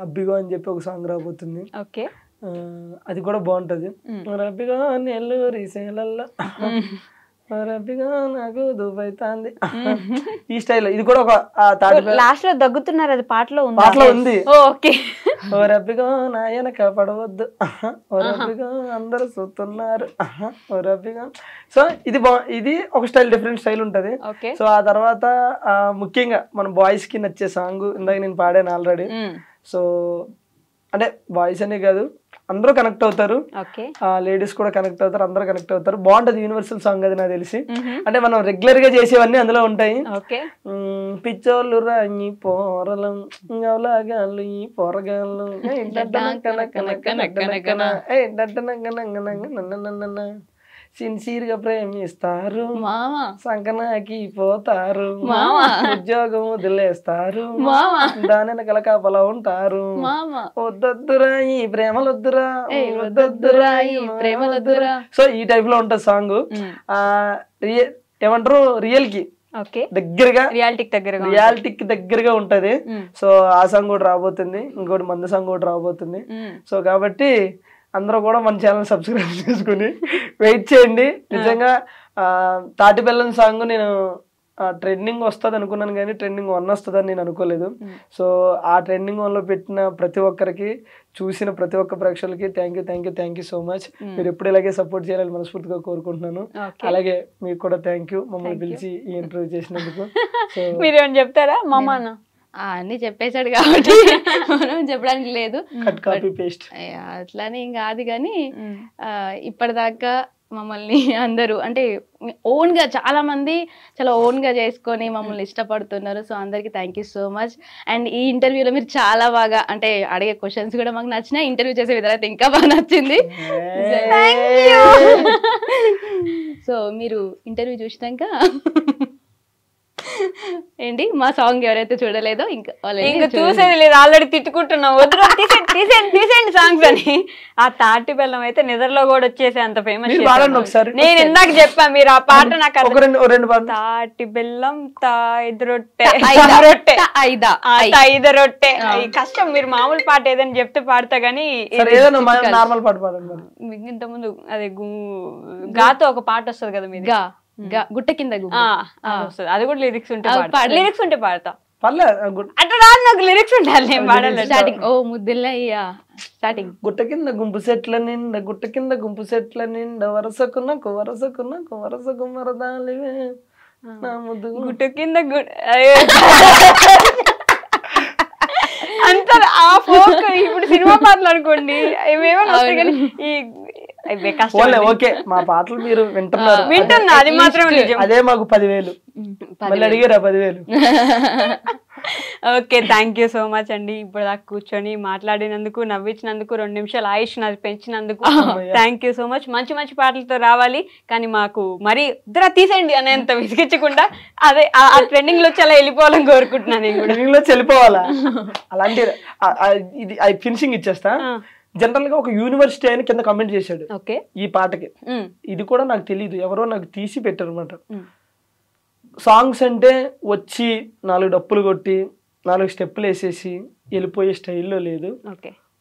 అబ్బిగో అని చెప్పి ఒక సాంగ్ రాబోతుంది. ఓకే, అది కూడా బాగుంటుంది. అబ్బిగో నెల్లూరి సేలల్లో రబ్బిగా నాకు దుబ్బైతాంది ఈ స్టైల్. ఇది కూడా ఒక లాస్ట్ లో దగ్గుతున్నారు, అది పాటలో ఉంది. ఓకే. ఓ రబ్బిగా నాయన కాపాడవద్దు, ఓ రబ్బిగా అందరూ చూస్తున్నారు, ఓ రబ్బిగా. సో ఇది ఒక స్టైల్, డిఫరెంట్ స్టైల్ ఉంటది. సో ఆ తర్వాత ముఖ్యంగా మన బాయ్స్ కి నచ్చే సాంగ్ ఇందాక నేను పాడాను ఆల్రెడీ. సో అంటే బాయ్స్ అనే కాదు, అందరూ కనెక్ట్ అవుతారు, లేడీస్ కూడా కనెక్ట్ అవుతారు, అందరూ కనెక్ట్ అవుతారు. బాగుంటది, యూనివర్సల్ సాంగ్ అది నాకు తెలిసి. అంటే మనం రెగ్యులర్ గా చేసేవన్నీ అందులో ఉంటాయి. పిచ్చోళ్ళు రాయి పోరలం గవలాగాళ్ళు ఈ పోరగాళ్ళు సిన్సియర్ గా ప్రేమిస్తారు, సంకనాకి పోతారు, ఉద్యోగం వదిలేస్తారు, దాని వెనకాల కాపలా ఉంటారు, వద్దొద్దురా ఈ ప్రేమలొద్దురా, వద్దొద్దురా ఈ ప్రేమలొద్దురా. సో ఈ టైప్ లో ఉంటది సాంగ్. ఏమంటారు, రియల్ కి దగ్గరగా, రియాలిటీకి దగ్గరగా ఉంటది. సో ఆ సాంగ్ కూడా రాబోతుంది, ఇంకోటి మందు సాంగ్ కూడా రాబోతుంది. సో కాబట్టి అందరూ కూడా మన ఛానల్ సబ్స్క్రైబ్ చేసుకుని వెయిట్ చేయండి. నిజంగా తాటి బెల్లం సాంగ్ నేను ట్రెండింగ్ వస్తుంది అనుకున్నాను, కానీ ట్రెండింగ్ 1 వస్తుందని నేను అనుకోలేదు. సో ఆ ట్రెండింగ్ 1లో పెట్టిన ప్రతి ఒక్కరికి, చూసిన ప్రతి ఒక్క ప్రేక్షకులకి థ్యాంక్ యూ సో మచ్. మీరు ఎప్పుడు ఇలాగే సపోర్ట్ చేయాలని మనస్ఫూర్తిగా కోరుకుంటున్నాను. అలాగే మీకు కూడా థ్యాంక్ యూ, మమ్మల్ని పిలిచి ఈ ఇంటర్వ్యూ చేసినందుకు. సో మీరేమని చెప్తారా? మామ అన్ని చెప్పేశాడు కాబట్టి మనం చెప్పడానికి లేదు, అట్లానే ఏం కాదు. కానీ ఇప్పటిదాకా మమ్మల్ని అందరూ అంటే ఓన్ గా చాలా మంది చాలా ఓన్ గా చేసుకొని మమ్మల్ని ఇష్టపడుతున్నారు. సో అందరికి thank you so much. And ఈ ఇంటర్వ్యూలో మీరు చాలా బాగా అంటే అడిగే క్వశ్చన్స్ కూడా మాకు నచ్చినాయి, ఇంటర్వ్యూ చేసే విధానం అయితే ఇంకా బాగా నచ్చింది. సో మీరు ఇంటర్వ్యూ చూసినాక ఏంటి మా సాంగ్ ఎవరైతే చూడలేదో ఇంకా చూసేది లేదు, ఆల్రెడీ తిట్టుకుంటున్నాం, వద్దు తీసేయండి సాంగ్స్ అని. ఆ తాటి బెల్లం అయితే నిద్రలో కూడా వచ్చేసి అంత ఫేమస్. నేను ఇందాక చెప్పా, మీరు ఆ పాట నాకు తాటి బెల్లం తాయిదు రొట్టె ఐదు రొట్టె కష్టం. మీరు మామూలు పాట ఏదైనా చెప్తే పాడతా గానీ నార్మల్ పాట పాడండి. ఇంత ముందు అదే గాతో ఒక పాట వస్తుంది కదా మీది, గుట్ట కింద వస్తుంది, అది కూడా లిరిక్స్ ఉంటే పాడతా. అట్లా రాదు నాకు, లిరిక్స్ ఉండాలి, నేను పాడాలి. స్టార్టింగ్ ఓ ముద్దులయ్యా స్టార్టింగ్. గుట్ట కింద గుంపు సెట్ల నిండా, గుట్ట కింద గుంపు సెట్ల నిండా, వరసకున్నకు మరదాలివే నా ముద్దు గుట్ట కింద అంత ఆ ఫోక్. ఇప్పుడు సినిమా పాటలు అనుకోండి ఏమేమో వస్తాయి, కానీ ఈ ఓకే మా పాటలు మీరు వింటున్నా, అది మాత్రం అదే మాకు 10,000 మళ్ళీ అడిగారా 10,000. Okay, thank you so much అండి. ఇప్పుడు దాకా కూర్చొని మాట్లాడినందుకు, నవ్వించినందుకు, 2 నిమిషాలు ఆయుష్ నాది పెంచినందుకు థ్యాంక్ యూ సో మచ్. మంచి మంచి పాటలతో రావాలి, కానీ మాకు మరీ ఇద్దరు తీసేయండి అనేంత విసిగించకుండా అదే ఆ ట్రెండింగ్ లో చాలా వెళ్ళిపోవాలని కోరుకుంటున్నాను. నేను ట్రెండింగ్ లో వెళ్ళిపోవాలా అలాంటి ఇది ఫినిషింగ్ ఇచ్చేస్తా. జనరల్ గా ఒక యూనివర్సిటీ ఆయన కింద కమెంట్ చేశాడు ఈ పాటకి. ఇది కూడా నాకు తెలియదు, ఎవరో నాకు తీసి పెట్టారు అనమాట. సాంగ్స్ అంటే వచ్చి 4 డప్పులు కొట్టి 4 స్టెప్పులు వేసేసి వెళ్ళిపోయే స్టైల్లో లేదు.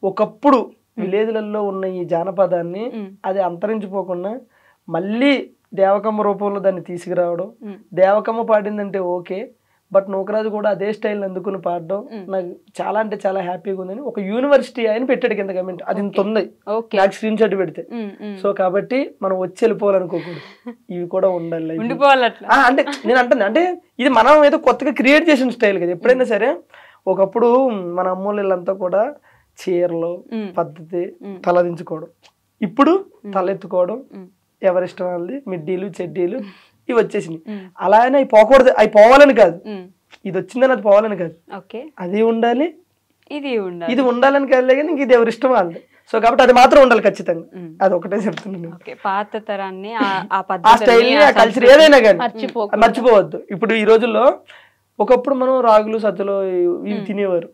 ఒకప్పుడు విలేజ్లలో ఉన్న ఈ జానపదాన్ని అది అంతరించిపోకుండా మళ్ళీ దేవకమ్మ రూపంలో దాన్ని తీసుకురావడం. దేవకమ్మ పాడిందంటే ఓకే, బట్ నూకరాజు కూడా అదే స్టైల్ అందుకుని పాడడం నాకు చాలా అంటే చాలా హ్యాపీగా ఉందని ఒక యూనివర్సిటీ ఆయన పెట్టాడు కింద కమెంట్. అది ఇంత ఉంది, నాకు స్క్రీన్ షాట్ పెడితే. సో కాబట్టి మనం వచ్చి వెళ్ళిపోవాలనుకోకూడదు, ఇవి కూడా ఉండాలి. అంటే నేను అంటాను, అంటే ఇది మనం ఏదో కొత్తగా క్రియేట్ చేసిన స్టైల్ కదా. ఎప్పుడైనా సరే ఒకప్పుడు మన అమ్మోళ్ళంతా కూడా చీరలు పద్ధతి తలదించుకోవడం, ఇప్పుడు తలెత్తుకోవడం, ఎవరిష్టం వాళ్ళది మిడ్డీలు చెడ్డీలు ఇవి వచ్చేసినాయి. అలా అయినా అవి పోకూడదు, అవి పోవాలని కాదు, ఇది వచ్చిందని అది పోవాలని కాదు, అది ఉండాలి ఇది ఉండాలని కాదులే, కానీ ఇంక ఇది ఎవరి ఇష్టం వాళ్ళది. సో కాబట్టి అది మాత్రం ఉండాలి ఖచ్చితంగా, అది ఒకటే చెప్తున్నాను. పాత తరాన్ని ఆ స్టైల్ ని ఆ కల్చర్ ఏదైనా కానీ మర్చిపోవద్దు. ఇప్పుడు ఈ రోజుల్లో ఒకప్పుడు మనం రాగులు సజ్జలు ఇవి తినేవారు,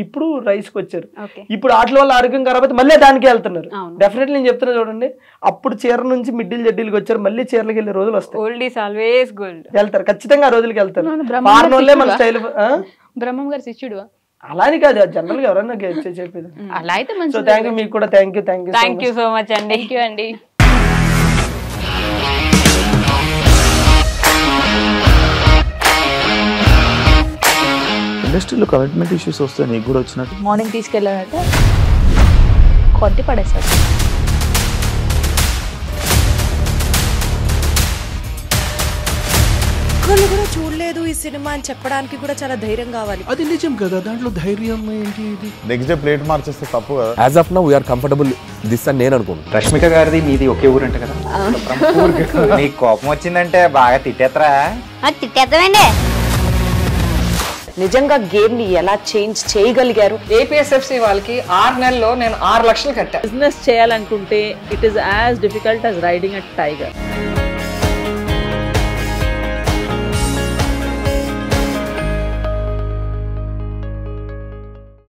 ఇప్పుడు రైస్ కి వచ్చారు. ఇప్పుడు వాటి వల్ల ఆరోగ్యం ఖరాబ్ మళ్ళీ దానికి వెళ్తున్నారు. డెఫినెట్లీ నేను చెప్తున్నా చూడండి, అప్పుడు చీర నుంచి మిడ్డీలు జడ్డీలకు వచ్చారు, మళ్ళీ చీరలకు వెళ్ళే రోజులు వస్తాయి, వెళ్తారు ఖచ్చితంగా, ఆ రోజులకి వెళ్తారు. వాళ్ళే మన స్టైల్. బ్రహ్మం గారి శిష్యుడు అలా అని కాదు, జనరల్ గా ఎవరైనా చెప్పేది అలా అయితే. సో థ్యాంక్ యూ, మీకు కూడా థ్యాంక్ యూ సో మచ్ అండి. థ్యాంక్ యూ అండి. ఇండస్ట్రీలో కమిట్మెంట్ ఇష్యూస్ వస్తే నీకు కూడా వచ్చినట్టు మార్నింగ్ తీసుకెళ్ళానంటే కొట్టి పడేసాడు. ఒక్కళ్ళు కూడా చూడలేదు ఈ సినిమా అని చెప్పడానికి కూడా చాలా ధైర్యం కావాలి. అది నిజం కదా, దాంట్లో ధైర్యం ఏంటి? ఇది నెక్స్ట్ డే ప్లేట్ మార్చేస్తే తప్పు కదా. As of now we are comfortable this అని నేను అనుకుంటున్నాను. రష్మిక గారిది మీది ఒకే ఊరు అంట కదా. నీకు కోపం వచ్చిందంటే బాగా తిట్టేత్తరా? తిట్టేద్దామండి. నిజంగా గేమ్ ని ఎలా చేంజ్ చేయగలిగారు? ఏపీఎస్ఎఫ్సి వాళ్ళకి 6 నెలల్లో నేను 6 లక్షలు కట్టా. బిజినెస్ చేయాలనుకుంటే it is as difficult as riding a tiger.